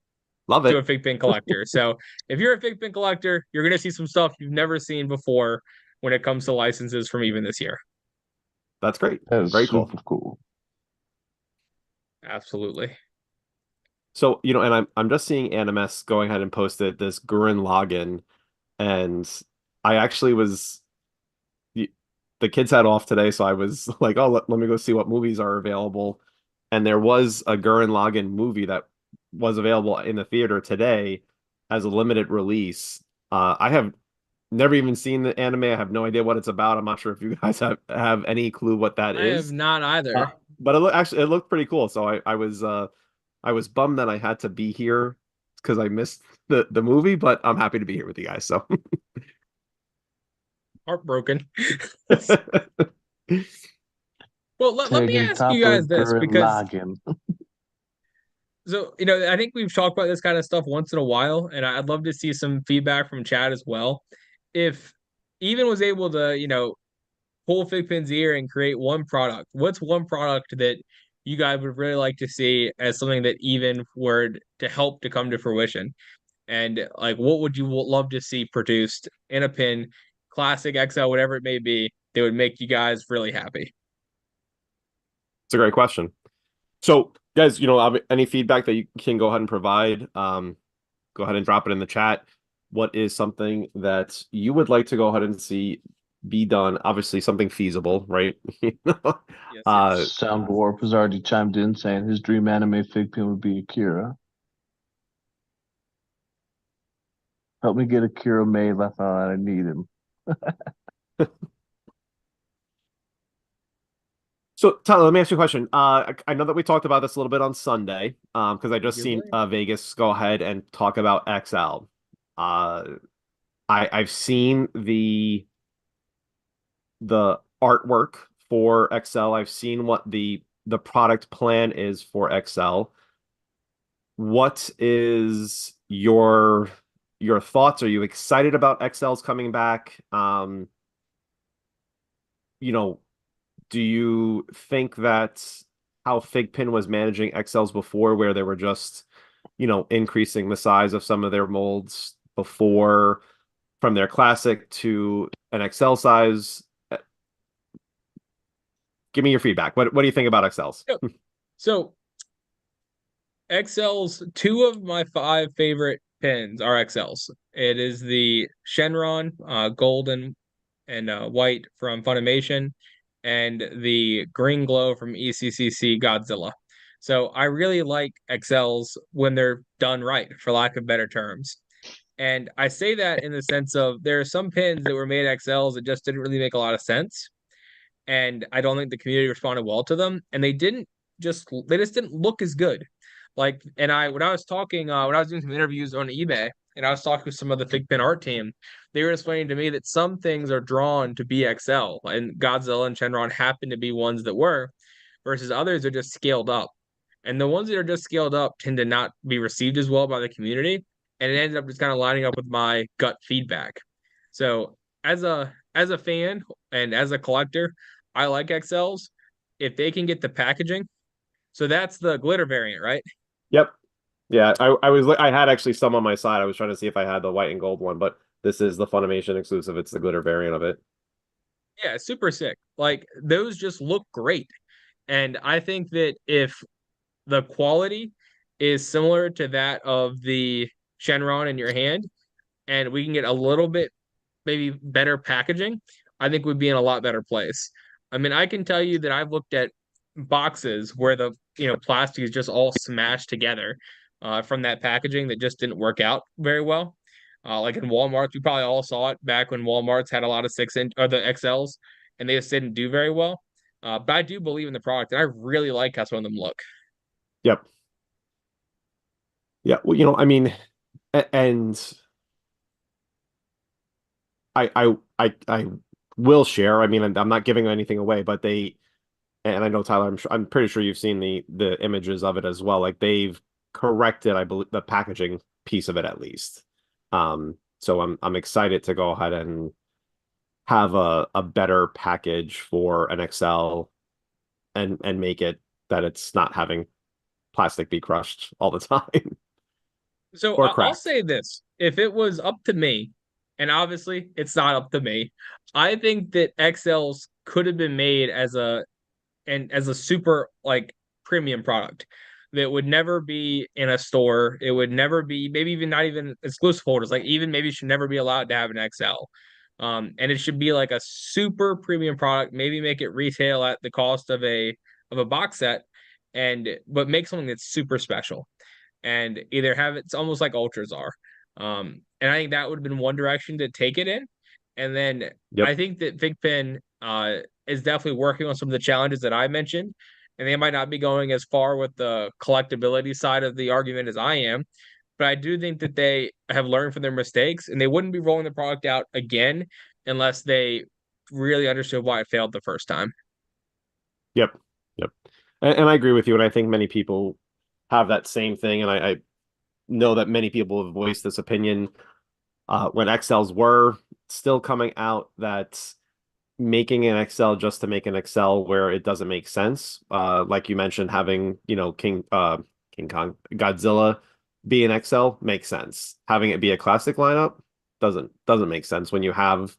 Love to a it. fig pin collector. So if you're a fig pin collector, you're going to see some stuff you've never seen before when it comes to licenses from even this year. That's great. That is Very cool. super cool. Absolutely. So, and I'm just seeing Animus go ahead and posted this Gurren login, and I actually was the kids had off today, so I was like, oh, let me go see what movies are available. And there was a Gurren Lagann movie that was available in the theater today as a limited release. I have never even seen the anime. I have no idea what it's about. I'm not sure if you guys have any clue what that I have is. not either. But it looked pretty cool. So I was bummed that I had to be here because I missed the movie, but I'm happy to be here with you guys. So Heartbroken. Well, let me Taking ask you guys this Topper because Lagen. I think we've talked about this kind of stuff once in a while, and I'd love to see some feedback from Chad as well. If Even was able to, pull Figpin's ear and create one product, what's one product that you guys would really like to see as something that even were to help to come to fruition? And like, what would you love to see produced in a pin, classic XL, whatever it may be, that would make you guys really happy? It's a great question. So, guys, any feedback that you can go ahead and provide, go ahead and drop it in the chat. What is something that you would like to go ahead and see be done? Obviously, something feasible, right? Yes, Uh, yes. Sound Warp has already chimed in saying his dream anime FiGPiN would be Akira. Help me get Akira made. I thought I need him. So, Tyler, let me ask you a question. I know that we talked about this a little bit on Sunday, because I just seen Arguably. Vegas go ahead and talk about XL. I've seen the artwork for XL. I've seen what the product plan is for XL. What is your thoughts? Are you excited about XL's coming back? You know, do you think that how FiGPiN was managing XLs before, where they were just, increasing the size of some of their molds before from their classic to an XL size? Give me your feedback. What do you think about XLs? So, so XL's two of my five favorite pins are XLs. It is the Shenron golden and white from Funimation, and the green glow from ECCC Godzilla. So I really like XLs when they're done right, for lack of better terms. And I say that in the sense of there are some pins that were made XLs that just didn't really make a lot of sense. And I don't think the community responded well to them. And they just didn't look as good. Like, and when I was talking, when I was doing some interviews on eBay, and I was talking with some of the FiGPiN art team, they were explaining to me that some things are drawn to BXL, and Godzilla and Shenron happen to be ones that were, versus others are just scaled up. And the ones that are just scaled up tend to not be received as well by the community, and it ended up just kind of lining up with my gut feedback. So as a fan and as a collector, I like XLs if they can get the packaging. So that's the glitter variant, right? Yep. Yeah, I had actually some on my side. I was trying to see if I had the white and gold one, but this is the Funimation exclusive. It's the glitter variant of it. Yeah, super sick. Like those just look great. And I think that if the quality is similar to that of the Shenron in your hand, and we can get a little bit maybe better packaging, I think we'd be in a lot better place. I mean, I can tell you that I've looked at boxes where the plastic is just all smashed together from that packaging that just didn't work out very well. Like in Walmart, we probably all saw it back when Walmart's had a lot of 6 inch or the XLs, and they just didn't do very well. But I do believe in the product, and I really like how some of them look. Yep. Yeah. Well, I mean, and I will share. I mean, I'm not giving anything away, but and I know Tyler, I'm pretty sure you've seen the images of it as well. Like they've corrected, I believe, the packaging piece of it at least. So I'm excited to go ahead and have a better package for an XL and make it that it's not having plastic be crushed all the time So or I'll cracked. say this: if it was up to me, and obviously it's not up to me, I think that XLs could have been made as a super like premium product that would never be in a store. It would never be, maybe even not even exclusive holders. Like even maybe should never be allowed to have an XL. And it should be like a super premium product. Maybe make it retail at the cost of a box set, and but make something that's super special. And either have it's almost like ultras are. And I think that would have been one direction to take it in. And then Yep. I think that FiGPiN is definitely working on some of the challenges that I mentioned, and they might not be going as far with the collectability side of the argument as I am. But I do think that they have learned from their mistakes, and they wouldn't be rolling the product out again unless they really understood why it failed the first time. Yep. Yep. And I agree with you, and I think many people have that same thing, and I know that many people have voiced this opinion when XLs were still coming out that making an XL just to make an XL where it doesn't make sense. Like you mentioned, having, King Kong Godzilla be an XL makes sense. Having it be a classic lineup doesn't make sense when you have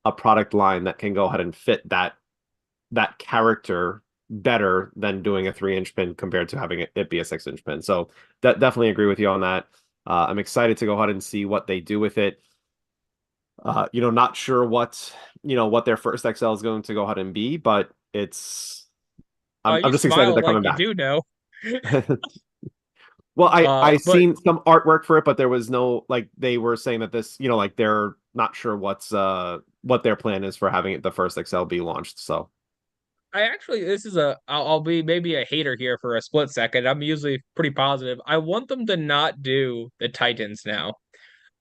a product line that can go ahead and fit that character better than doing a 3-inch pin compared to having it be a 6-inch pin. So that definitely agree with you on that. I'm excited to go ahead and see what they do with it. Not sure what their first XL is going to go ahead and be, but I'm You just excited smile they're like coming you back. do know. Well, I But seen some artwork for it, but there was no, like, they were saying that this, like, they're not sure what their plan is for having the first XL be launched. So I actually, I'll be maybe a hater here for a split second. I'm usually pretty positive. I want them to not do the Titans now.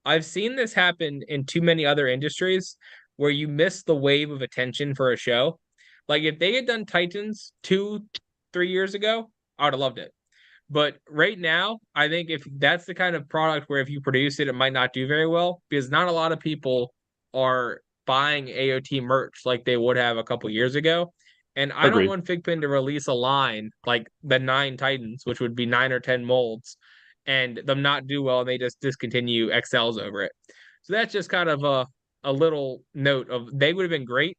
I've seen this happen in too many other industries where you miss the wave of attention for a show. Like if they had done Titans 2, 3 years ago, I would have loved it. But right now, I think if that's the kind of product where if you produce it, it might not do very well because not a lot of people are buying AOT merch like they would have a couple years ago. And I don't agreed. want FiGPiN to release a line like the 9 Titans, which would be 9 or 10 molds, and them not do well and they just discontinue XLs over it. So that's just kind of a little note of they would have been great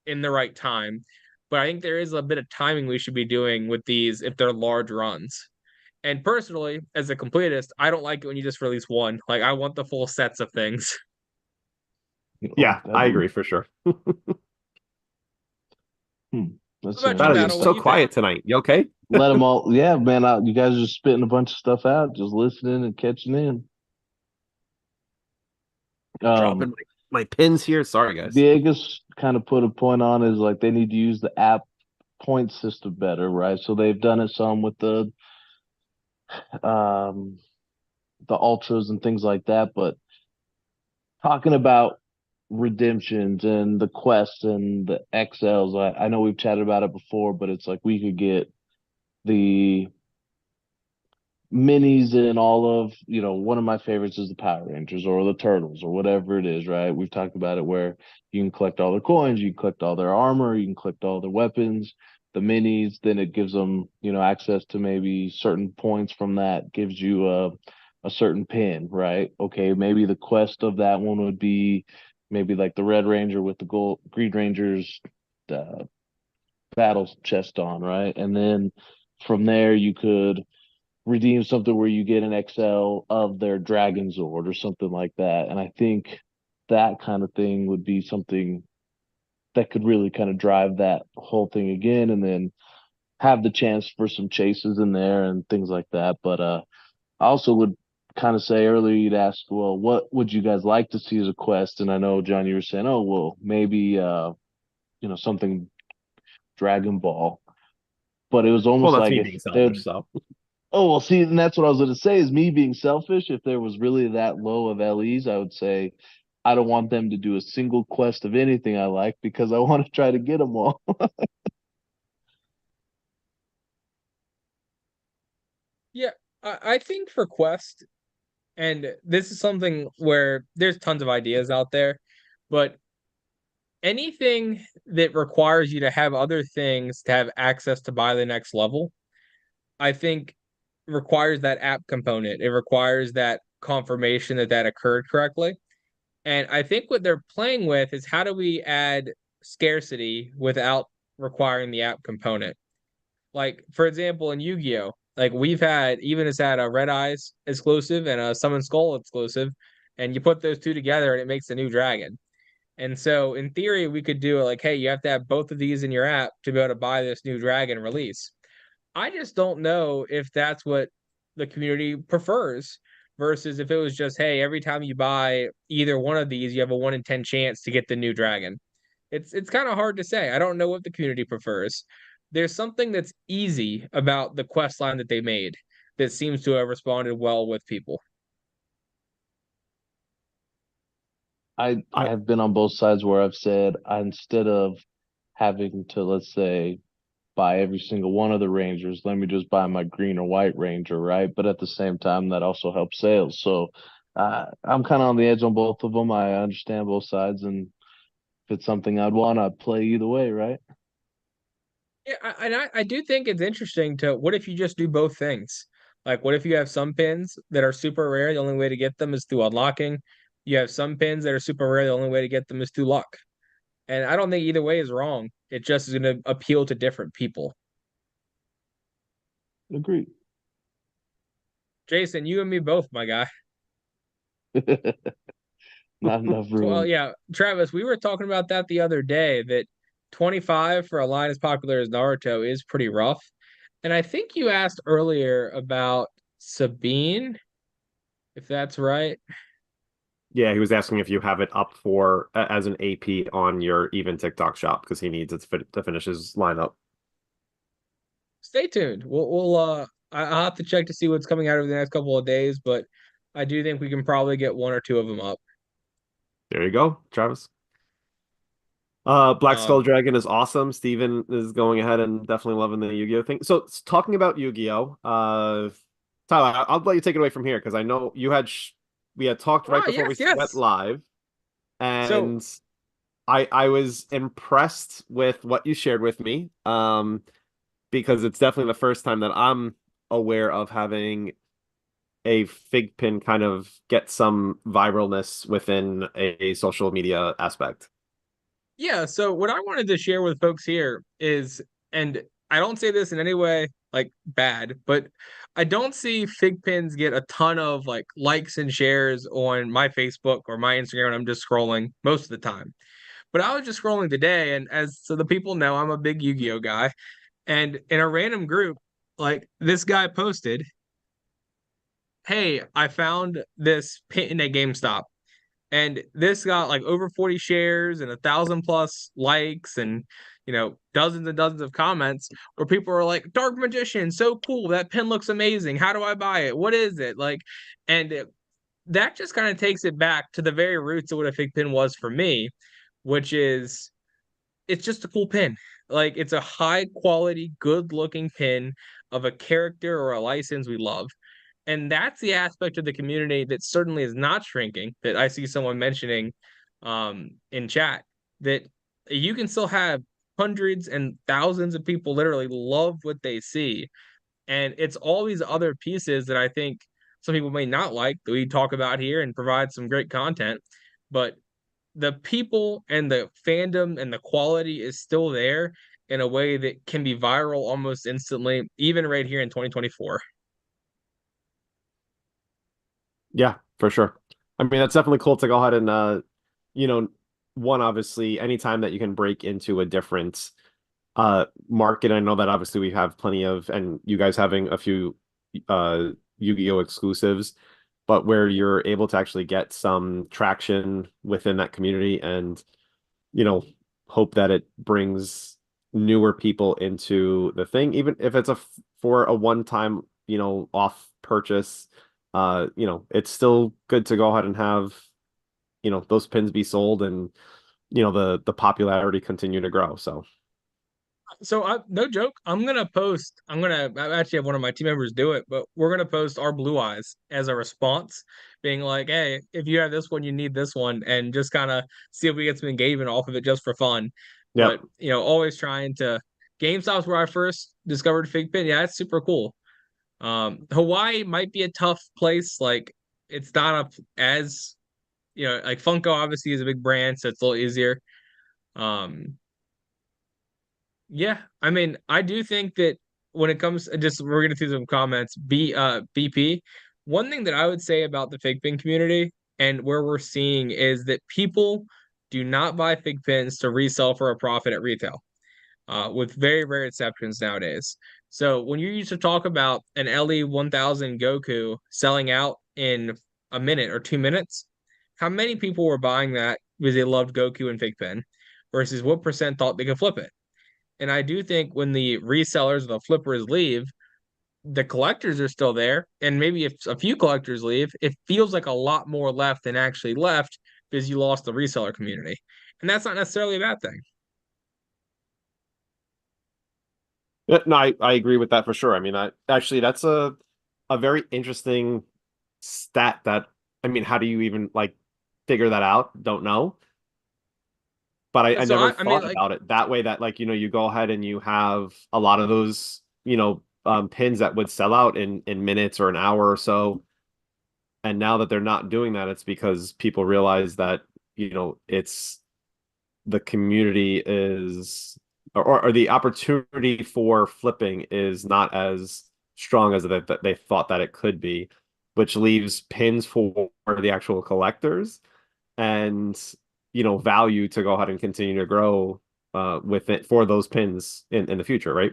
in the right time. But I think there is a bit of timing we should be doing with these if they're large runs. And personally, as a completist, I don't like it when you just release one. Like I want the full sets of things. Yeah, That'd I be agree for sure. What that's about you, That is Battle? just What do so you think? quiet tonight. You okay? let them all. Yeah, man. You guys are just spitting a bunch of stuff out, just listening and catching in. Dropping Um, my pins here. Sorry, guys. Diego's kind of put a point on is like they need to use the app point system better, right? So they've done it some with um the ultras and things like that, but talking about redemptions and the quests and the XLs, I know we've chatted about it before, but it's like we could get the minis in all of, one of my favorites is the Power Rangers or the Turtles or whatever it is, right? We've talked about it where you can collect all their coins, you can collect all their armor, you can collect all their weapons. The minis, then it gives them, access to maybe certain points from that, gives you a certain pin, right? Okay, maybe the quest of that one would be maybe like the Red Ranger with the gold Green Ranger's uh, battle chest on, right? And then from there you could redeem something where you get an XL of their Dragon Zord or something like that. And I think that kind of thing would be something that could really kind of drive that whole thing again, and then have the chance for some chases in there and things like that. But I also would kind of say earlier you'd ask, well, what would you guys like to see as a quest? And I know John, you were saying, oh well, maybe something Dragon Ball. But it was Well, almost that's like me if being they selfish. So Oh, well, see, and that's what I was going to say is me being selfish. If there was really that low of LEs, I would say I don't want them to do a single quest of anything I like because I want to try to get them all. Yeah, I think for Quest, and this is something where there's tons of ideas out there, but anything that requires you to have other things to have access to buy the next level, I think requires that app component. It requires that confirmation that that occurred correctly. And I think what they're playing with is how do we add scarcity without requiring the app component? Like, for example, in Yu-Gi-Oh, like we've had even it's had a Red Eyes exclusive and a Summon Skull exclusive, and you put those two together and it makes a new dragon. And so in theory, we could do it like, hey, you have to have both of these in your app to be able to buy this new dragon release. I just don't know if that's what the community prefers versus if it was just, hey, every time you buy either one of these, you have a 1 in 10 chance to get the new dragon. It's kind of hard to say. I don't know what the community prefers. There's something that's easy about the quest line that they made that seems to have responded well with people. I I have been on both sides where I've said instead of having to, let's say, buy every single one of the Rangers, let me just buy my green or white Ranger, right? But at the same time, that also helps sales. So I'm kind of on the edge on both of them. I understand both sides, and it's something I'd want to play either way, right? Yeah, I do think it's interesting to what if you just do both things? Like, what if you have some pins that are super rare, the only way to get them is through unlocking? You have some pins that are super rare, the only way to get them is through luck. And I don't think either way is wrong. It just is going to appeal to different people. Agreed. Jason, you and me both, my guy. Not enough Well, room. yeah, Travis, we were talking about that the other day that 25 for a line as popular as Naruto is pretty rough. And I think you asked earlier about Sabine, if that's right. Yeah, he was asking if you have it up for as an AP on your even TikTok shop because he needs it to finish his lineup. Stay tuned. I'll have to check to see what's coming out over the next couple of days, but I do think we can probably get one or two of them up. There you go, Travis. Black Skull Um, Dragon is awesome. Steven is going ahead and definitely loving the Yu-Gi-Oh thing. So talking about Yu-Gi-Oh, Tyler, I'll let you take it away from here because I know we had talked right before we yes, went yes. live, So and I was impressed with what you shared with me. Because it's definitely the first time that I'm aware of having a FiGPiN kind of get some viralness within a social media aspect. yeah, so what I wanted to share with folks here is, and I don't say this in any way like bad, but I don't see fig pins get a ton of like likes and shares on my Facebook or my Instagram when I'm just scrolling most of the time. But I was just scrolling today, and as so the people know, I'm a big Yu-Gi-Oh guy. And in a random group, like this guy posted, "Hey, I found this pin at GameStop." And this got like over 40 shares and 1,000 plus likes and dozens and dozens of comments where people are like, Dark Magician, so cool. That pin looks amazing. How do I buy it? What is it? That just kind of takes it back to the very roots of what a fig pin was for me, which is it's just a cool pin. Like it's a high quality, good looking pin of a character or a license we love. And that's the aspect of the community that certainly is not shrinking, that I see someone mentioning in chat, that you can still have hundreds and thousands of people literally love what they see. And it's all these other pieces that I think some people may not like that we talk about here and provide some great content. But the people and the fandom and the quality is still there in a way that can be viral almost instantly, even right here in 2024. Yeah, for sure. I mean, that's definitely cool to go ahead and you know, one obviously anytime that you can break into a different market. I know that obviously we have plenty of and you guys having a few Yu-Gi-Oh exclusives, but where you're able to actually get some traction within that community and you know, hope that it brings newer people into the thing, even if it's for a one-time, off purchase. It's still good to go ahead and have, those pins be sold and, the popularity continue to grow. So So no joke, I actually have one of my team members do it, but we're gonna post our blue eyes as a response, being like, hey, if you have this one, you need this one, and just kind of see if we get some engagement off of it just for fun. yeah. But always trying to GameStop's where I first discovered FigPin. Yeah, it's super cool. Hawaii might be a tough place. Like it's not up as like Funko obviously is a big brand, so it's a little easier. Um, Yeah, I mean, I do think that when it comes, just we're gonna see some comments. BP. One thing that I would say about the fig pin community and where we're seeing is that people do not buy fig pins to resell for a profit at retail, with very rare exceptions nowadays. So when you used to talk about an LE 1000 Goku selling out in a minute or 2 minutes, how many people were buying that because they loved Goku and fig pin, versus what percent thought they could flip it? And I do think when the resellers, the flippers leave, the collectors are still there. And maybe if a few collectors leave, it feels like a lot more left than actually left because you lost the reseller community. And that's not necessarily a bad thing. Yeah, no, I agree with that for sure. I mean, that's a very interesting stat that I mean, how do you even like figure that out? Don't know. but I So never I mean, thought like, about it that way, that like, you go ahead and you have a lot of those, pins that would sell out in minutes or an hour or so. And now that they're not doing that, it's because people realize that, it's the community is, or the opportunity for flipping is not as strong as that they thought that it could be, which leaves pins for the actual collectors and value to go ahead and continue to grow with it for those pins in the future, right?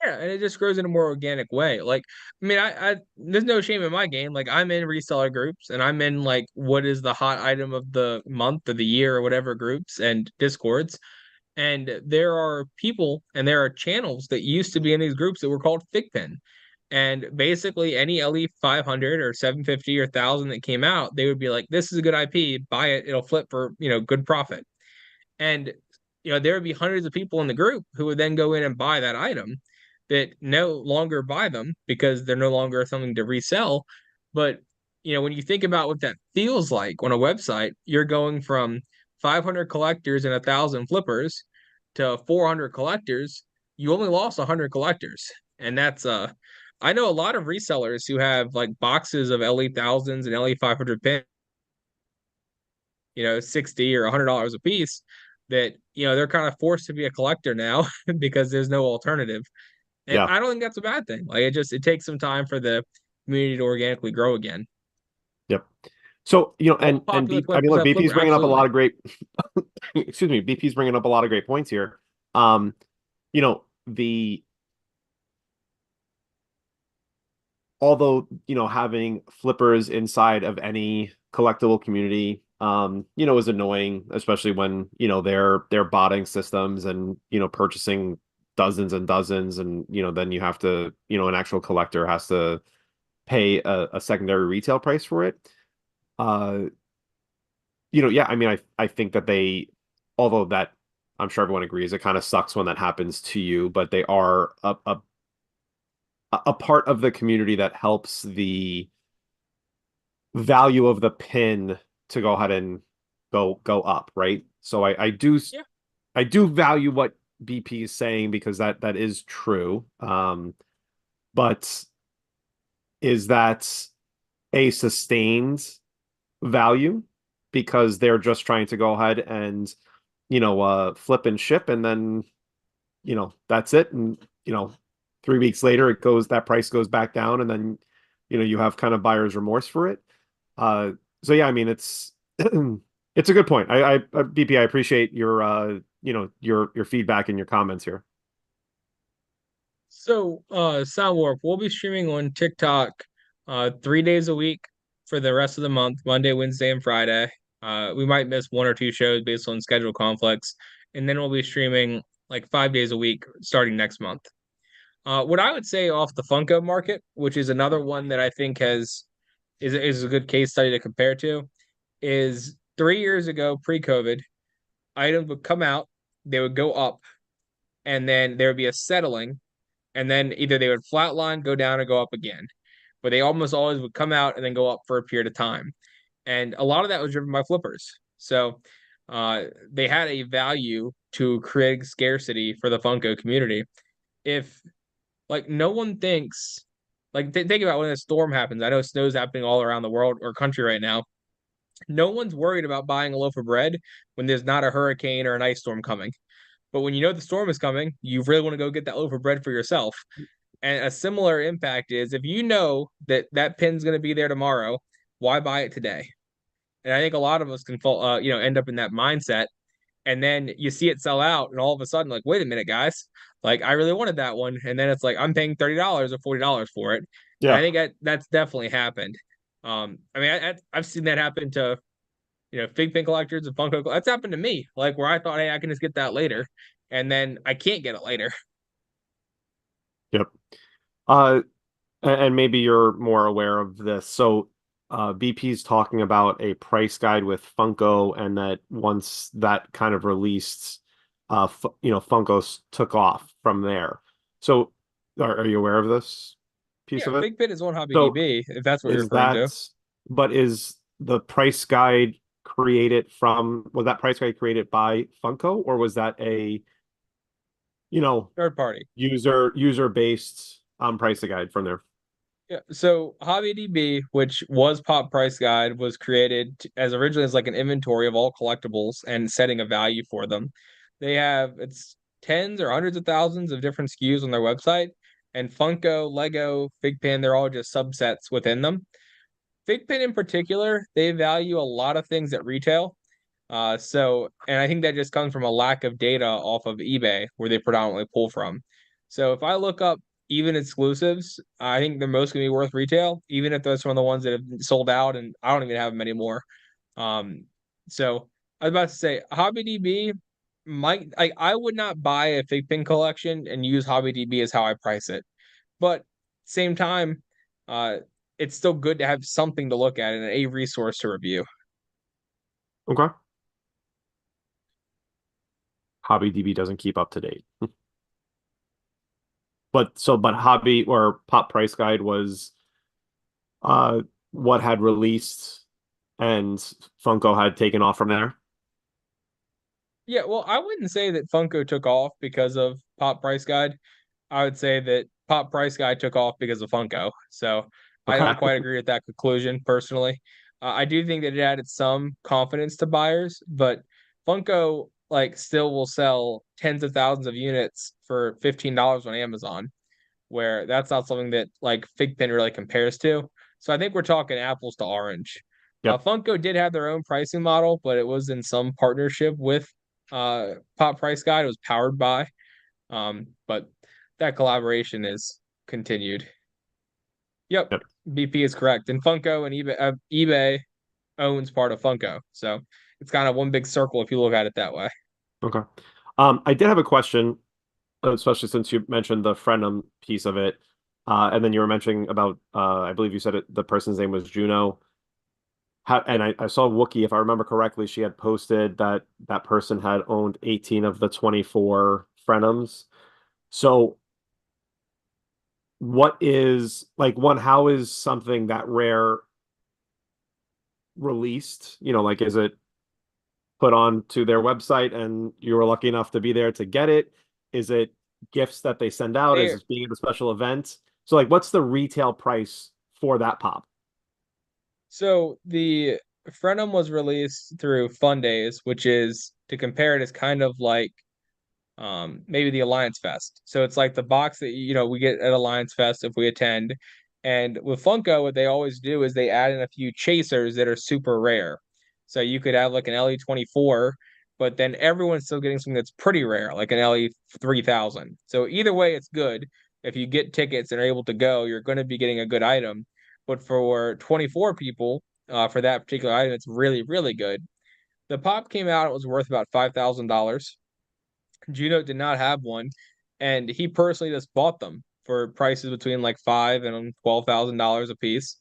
yeah, and it just grows in a more organic way. Like, I mean, I there's no shame in my game. Like, I'm in reseller groups, and I'm in like what is the hot item of the month or the year or whatever groups and discords. And there are people and there are channels that used to be in these groups that were called FiGPiN. And basically, any LE 500 or 750 or 1000 that came out, they would be like, this is a good IP, buy it, it'll flip for, good profit. And, there would be hundreds of people in the group who would then go in and buy that item that no longer buy them because they're no longer something to resell. But, when you think about what that feels like on a website, you're going from 500 collectors and 1,000 flippers to 400 collectors. You only lost 100 collectors. And I know a lot of resellers who have like boxes of LE thousands and LE 500 pins, 60 or $100 a piece, that, they're kind of forced to be a collector now because there's no alternative. And Yeah. I don't think that's a bad thing. Like, it takes some time for the community to organically grow again. Yep. So, Most and popular I mean, look, 20% BP's flipper, bringing up a lot absolutely. of great, excuse me, BP's bringing up a lot of great points here. Um, the although, having flippers inside of any collectible community, is annoying, especially when, they're botting systems and, purchasing dozens and dozens, and, then you have to, an actual collector has to pay a secondary retail price for it. Uh, yeah, I mean, I think that although that I'm sure everyone agrees, it kind of sucks when that happens to you, but they are a part of the community that helps the value of the pin to go ahead and go up, right? So Yeah. I do value what BP is saying because that is true. But is that a sustained value? Because they're just trying to go ahead and flip and ship, and then that's it. And 3 weeks later, that price goes back down, and then you have kind of buyer's remorse for it. Uh, so yeah, I mean, it's it's a good point. BP, I appreciate your your feedback and your comments here. So, Sound Warp, we'll be streaming on TikTok 3 days a week for the rest of the month, Monday, Wednesday, and Friday. We might miss one or two shows based on schedule conflicts, and then we'll be streaming like 5 days a week starting next month. What I would say off the Funko market, which is another one that I think is a good case study to compare to, is 3 years ago, pre-COVID, items would come out, they would go up, and then there would be a settling, and then either they would flatline, go down, or go up again. But they almost always would come out and then go up for a period of time. And a lot of that was driven by flippers. So they had a value to creating scarcity for the Funko community. If like no one thinks, like think about when a storm happens. I know snow's happening all around the world or country right now. No one's worried about buying a loaf of bread when there's not a hurricane or an ice storm coming. But when you know the storm is coming, you really want to go get that loaf of bread for yourself. And a similar impact is if you know that that pin's going to be there tomorrow, why buy it today? And I think a lot of us can fall, end up in that mindset. And then you see it sell out, and all of a sudden, like, wait a minute, guys, like I really wanted that one, and then it's like I'm paying $30 or $40 for it. And I Yeah. think that's definitely happened. I mean, I've seen that happen to FiGPiN collectors and Funko. That's happened to me, like where I thought, hey, I can just get that later, and then I can't get it later. Yep. Uh, and maybe you're more aware of this. So, BP's talking about a price guide with Funko, and that once that kind of released, Funko took off from there. So, are you aware of this piece Yeah, of it? FiGPiN is on Hobby So, DB, if that's what you're is referring to. that, but is the price guide created from, was that price guide created by Funko, or was that a, Third party. user based price guide from there? Yeah. So HobbyDB, which was Pop Price Guide, was created as originally as like an inventory of all collectibles and setting a value for them. They have it's tens or hundreds of thousands of different SKUs on their website. And Funko, Lego, FiGPiN, they're all just subsets within them. FiGPiN in particular, they value a lot of things at retail. And I think that just comes from a lack of data off of eBay where they predominantly pull from. So if I look up even exclusives, I think they're most gonna be worth retail, even if those are one of the ones that have sold out and I don't even have them anymore. Um, so I was about to say HobbyDB might I would not buy a FiGPiN collection and use HobbyDB as how I price it. But same time, uh, it's still good to have something to look at and a resource to review. Okay. HobbyDB doesn't keep up to date. But Hobby or Pop Price Guide was what had released, and Funko had taken off from there. Yeah, well, I wouldn't say that Funko took off because of Pop Price Guide. I would say that Pop Price Guide took off because of Funko. So I Okay. don't quite agree with that conclusion personally. I do think that it added some confidence to buyers, but Funko like still will sell tens of thousands of units for $15 on Amazon, where that's not something that like FigPin really compares to. So I think we're talking apples to orange. Yep. Funko did have their own pricing model, but it was in some partnership with Pop Price Guide. It was powered by, but that collaboration is continued. Yep, Yep. BP is correct. And Funko and eBay owns part of Funko, so it's kind of one big circle if you look at it that way. Okay. I did have a question, especially since you mentioned the Frenum piece of it. And then you were mentioning about, I believe you said the person's name was Juno. And I saw Wookie, if I remember correctly, she had posted that that person had owned 18 of the 24 Frenums. So what is, like, one, how is something that rare released? Like, is it put on to their website and you were lucky enough to be there to get it? Is it gifts that they send out? Is They it being at a special event? So, like, what's the retail price for that pop? So the Frenum was released through Fun Days, which is to compare it is kind of like maybe the Alliance Fest. So it's like the box that we get at Alliance Fest if we attend. And with Funko, what they always do is they add in a few chasers that are super rare. So you could have like an LE24, but then everyone's still getting something that's pretty rare, like an LE3000. So either way, it's good. If you get tickets and are able to go, you're going to be getting a good item. But for 24 people, for that particular item, it's really, really good. The pop came out, it was worth about $5,000. Juno did not have one, and he personally just bought them for prices between like $5,000 and $12,000 a piece,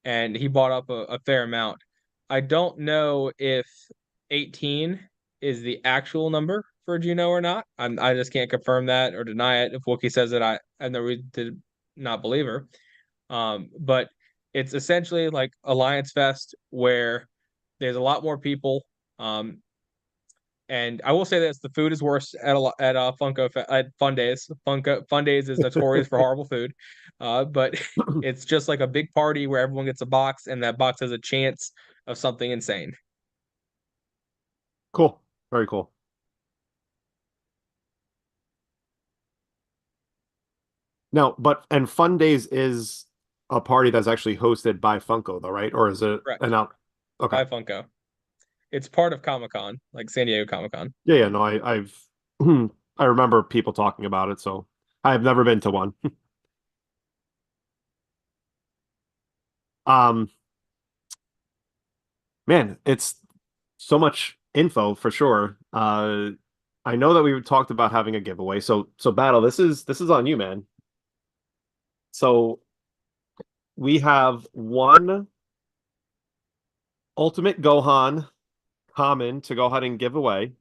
and he bought up a fair amount. I don't know if 18 is the actual number for Juno or not. I just can't confirm that or deny it. If Wookie says it, I have no reason to not believe her. But it's essentially like Alliance Fest where there's a lot more people. And I will say this: the food is worse at at Fun Days. Fun Days is notorious for horrible food, but it's just like a big party where everyone gets a box, and that box has a chance of something insane. Cool. Very cool. Now, and Fun Days is a party that's actually hosted by Funko, though, right? Or is it an Correct. out? Okay. By Funko, it's part of Comic Con, like San Diego Comic Con. Yeah, yeah. No, I've I remember people talking about it, so I have never been to one. Um, man, it's so much info for sure. I know that we talked about having a giveaway. So Battle, this is on you, man. So we have one Ultimate Gohan common to go ahead and give away.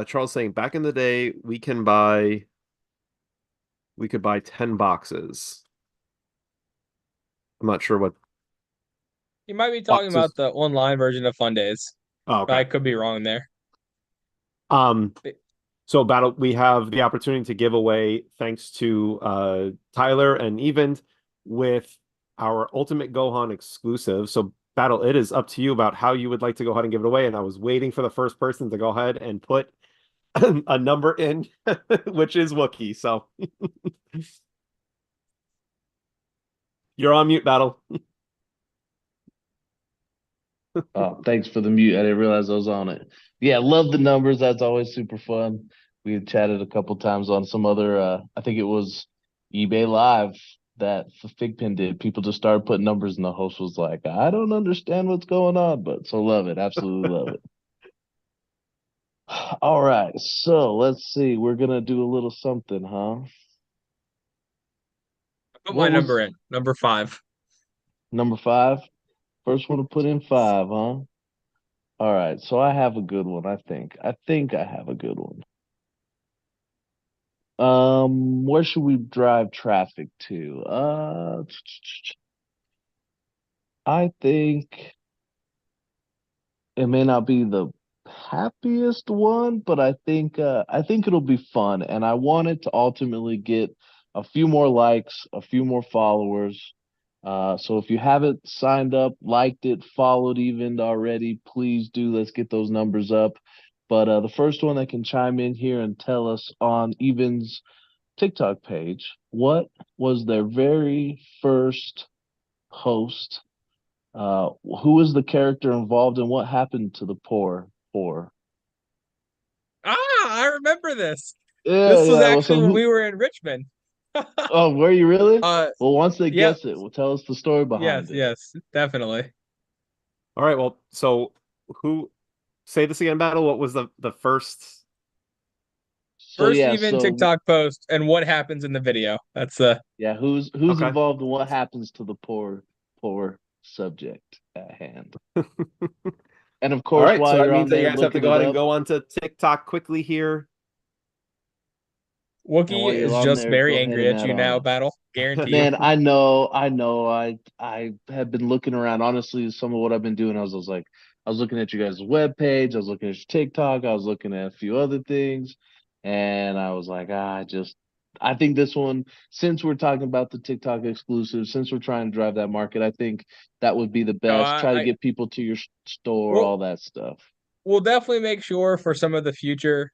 Charles saying back in the day we could buy 10 boxes. I'm not sure what. You might be talking So, about the online version of Fun Days, oh, but okay. I could be wrong there. Um, so Battle, we have the opportunity to give away, thanks to Tyler and Event, with our Ultimate Gohan exclusive. So Battle, it is up to you about how you would like to go ahead and give it away. And I was waiting for the first person to go ahead and put a number in, which is Wookiee. So you're on mute, Battle. Oh, thanks for the mute. I didn't realize I was on it. Yeah, love the numbers. That's always super fun. We had chatted a couple times on some other I think it was eBay Live that FiGPiN did. People just started putting numbers and the host was like, I don't understand what's going on, but so love it. Absolutely love it. All right, so let's see. We're gonna do a little something, huh? Put my What number was in, number 5. number 5? First one to put in 5, huh? All right, so I have a good one, I think. I think I have a good one. Where should we drive traffic to? I think it may not be the happiest one, but I think it'll be fun, and I want it to ultimately get a few more likes, a few more followers. So if you haven't signed up, liked it, followed even already, please do. Let's get those numbers up. But the first one that can chime in here and tell us on Even's TikTok page, what was their very first post? Who was the character involved and what happened to the poor? Ah, I remember this. Yeah, This was yeah. Well, actually so when who? we were in Richmond. Oh, were you really? uh, Well, once they yep, guess it, well, tell us the story yes, behind it. yes, definitely. All right. Well, so who say this again, Battle? What was the first? So First yeah, even TikTok post and what happens in the video. That's the yeah, who's Okay. involved and what happens to the poor subject at hand? And of All course, right. So while that you're means on that you there guys have to looking go it ahead and up, go on to TikTok quickly here. and Wookiee while you're is on just there, very go ahead angry and at add you on now, it. Battle. Guarantee you. Man, I know. I have been looking around. Honestly, some of what I've been doing, I was like, I was looking at you guys' webpage, I was looking at your TikTok, I was looking at a few other things, and I was like, I think this one, since we're talking about the TikTok exclusive, since we're trying to drive that market, I think that would be the No, best. Try to I get people to your store, we'll all that stuff. we'll definitely make sure for some of the future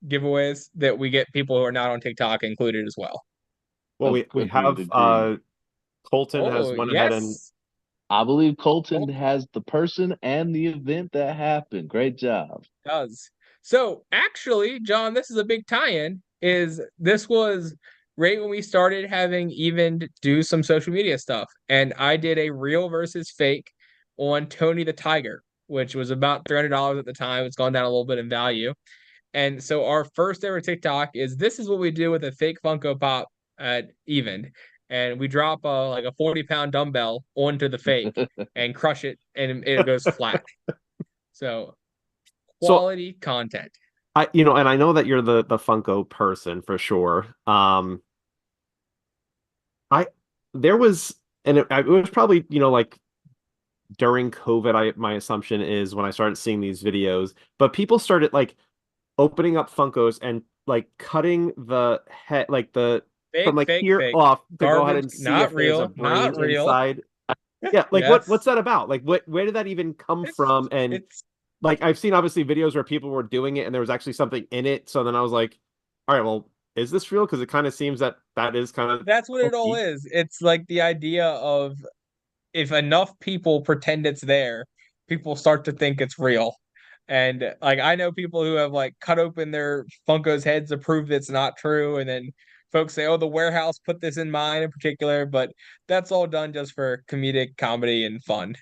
giveaways that we get people who are not on TikTok included as well. Well, we Agreed, have agreed. Colton has Oh, went ahead and yes. I believe Colton Cool. has the person and the event that happened. Great job. Does. So actually, John, this is a big tie-in. Is this was right when we started having even do some social media stuff, and I did a real versus fake on Tony the Tiger, which was about $300 at the time. It's gone down a little bit in value. And so our first ever TikTok is this is what we do with a fake Funko Pop at even. And we drop like a 40-pound dumbbell onto the fake and crush it and it goes flat. So so quality content. and I know that you're the Funko person for sure. I there was and it was probably like during COVID. My assumption is when I started seeing these videos, but people started like opening up Funkos and like cutting the head, like the from Fake, like fake, here fake. off to go ahead Garbage. and see Not if there's a real. brain Not real. inside. Yeah, like what's Yes. that about? Like where did that even come It's from? And it's like I've seen obviously videos where people were doing it and there was actually something in it. So then I was like, all right, well, is this real? Because it kind of seems that that is kind of that's what it all hokey. is. It's like the idea of if enough people pretend it's there, people start to think it's real. And like I know people who have like cut open their Funko's heads to prove it's not true, and then folks say, "Oh, the warehouse put this in mine in particular," but that's all done just for comedic comedy and fun.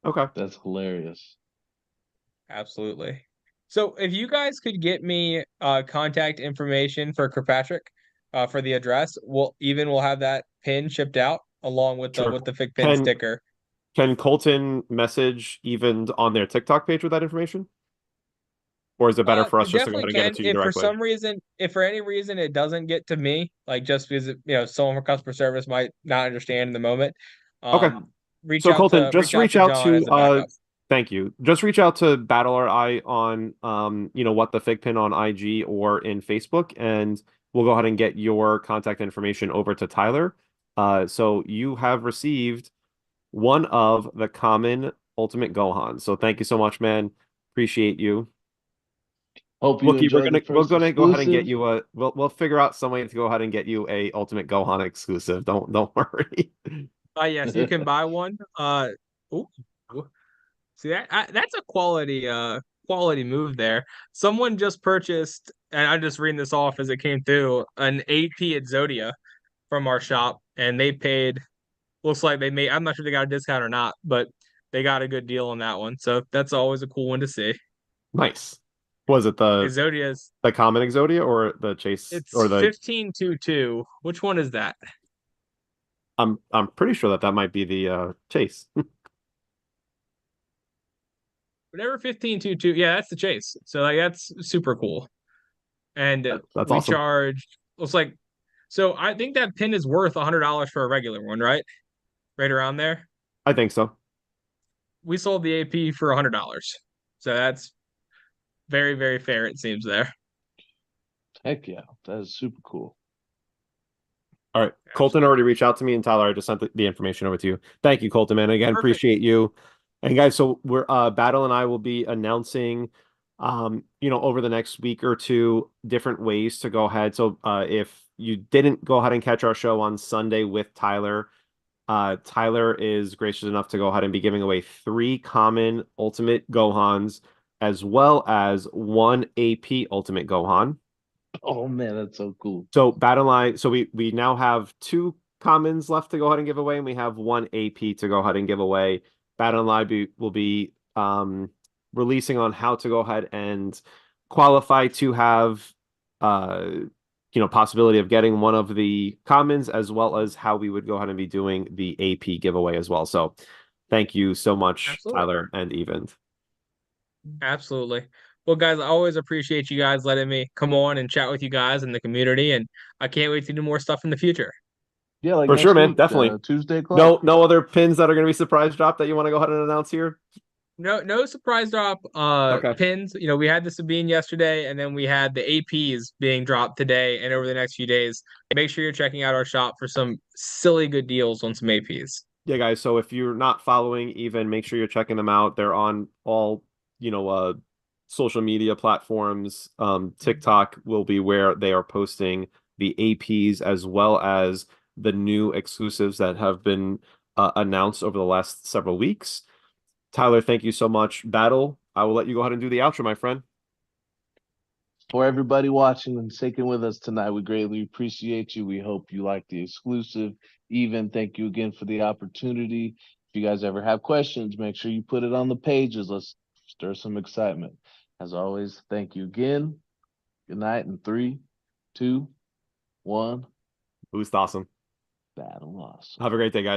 Okay, That's hilarious. Absolutely. So if you guys could get me contact information for Kirkpatrick for the address, we'll have that pin shipped out along sure. with the FiGPiN Can sticker. can Colton message even on their TikTok page with that information? Or is it better for They us just to go definitely ahead and get it can. to you If for directly? some reason, if for any reason it doesn't get to me, like just because someone from customer service might not understand in the moment, Okay. um, reach So out Colton, to just reach out John to as a backup. thank you. Just reach out to Battle or I on what the FiGPiN on IG or in Facebook, and we'll go ahead and get your contact information over to Tyler. So you have received one of the common Ultimate Gohan. So thank you so much, man. Appreciate you. Hope you Wookie, enjoyed the we're first gonna go ahead and get exclusive. you a we'll figure out some way to go ahead and get you a Ultimate Gohan exclusive. Don't worry. Yes, you can buy one. Ooh, ooh. See that's a quality move there. Someone just purchased, and I'm just reading this off as it came through, an AP at Zodia from our shop, and they paid. Looks like they made. I'm not sure they got a discount or not, but they got a good deal on that one. So that's always a cool one to see. Nice. Was it Exodia's the common Exodia or the Chase it's or the 1522. Which one is that? I'm pretty sure that might be the Chase. Whatever 1522. Yeah, that's the Chase. So like that's super cool. And That's we awesome. charged looks like so I think that pin is worth $100 for a regular one, right? Right around there. I think so. We sold the AP for $100. So that's very, very fair, it seems there. Heck yeah, that is super cool. All right. Colton Absolutely. already reached out to me, and Tyler, I just sent the information over to you. Thank you, Colton, man. Again, Perfect. appreciate you. And guys, so we're Battle and I will be announcing over the next week or two different ways to go ahead. So if you didn't go ahead and catch our show on Sunday with Tyler, Tyler is gracious enough to go ahead and be giving away 3 common Ultimate Gohans as well as 1 AP Ultimate Gohan. Oh man, that's so cool. So Battle Line, so we now have 2 commons left to go ahead and give away, and we have 1 AP to go ahead and give away. Battle Line will be releasing on how to go ahead and qualify to have possibility of getting one of the commons, as well as how we would go ahead and be doing the AP giveaway as well. So thank you so much, Absolutely. Tyler and Even. Absolutely. Well, guys, I always appreciate you guys letting me come on and chat with you guys in the community, and I can't wait to do more stuff in the future. Yeah, like For sure, next man. week, Definitely. Tuesday o'clock. No other pins that are going to be surprise drop that you want to go ahead and announce here? No surprise drop Okay. pins. We had the Sabine yesterday, and then we had the APs being dropped today and over the next few days. Make sure you're checking out our shop for some silly good deals on some APs. Yeah, guys. So if you're not following Even, make sure you're checking them out. They're on all, social media platforms. TikTok will be where they are posting the APs as well as the new exclusives that have been announced over the last several weeks. Tyler, thank you so much. Battle, I will let you go ahead and do the outro, my friend. For everybody watching and sticking with us tonight, we greatly appreciate you. We hope you like the exclusive. Even thank you again for the opportunity. If you guys ever have questions, make sure you put it on the pages. Let's stir some excitement. As always, thank you again. Good night in 3, 2, 1. Boost awesome. Battle lost. Have a great day, guys.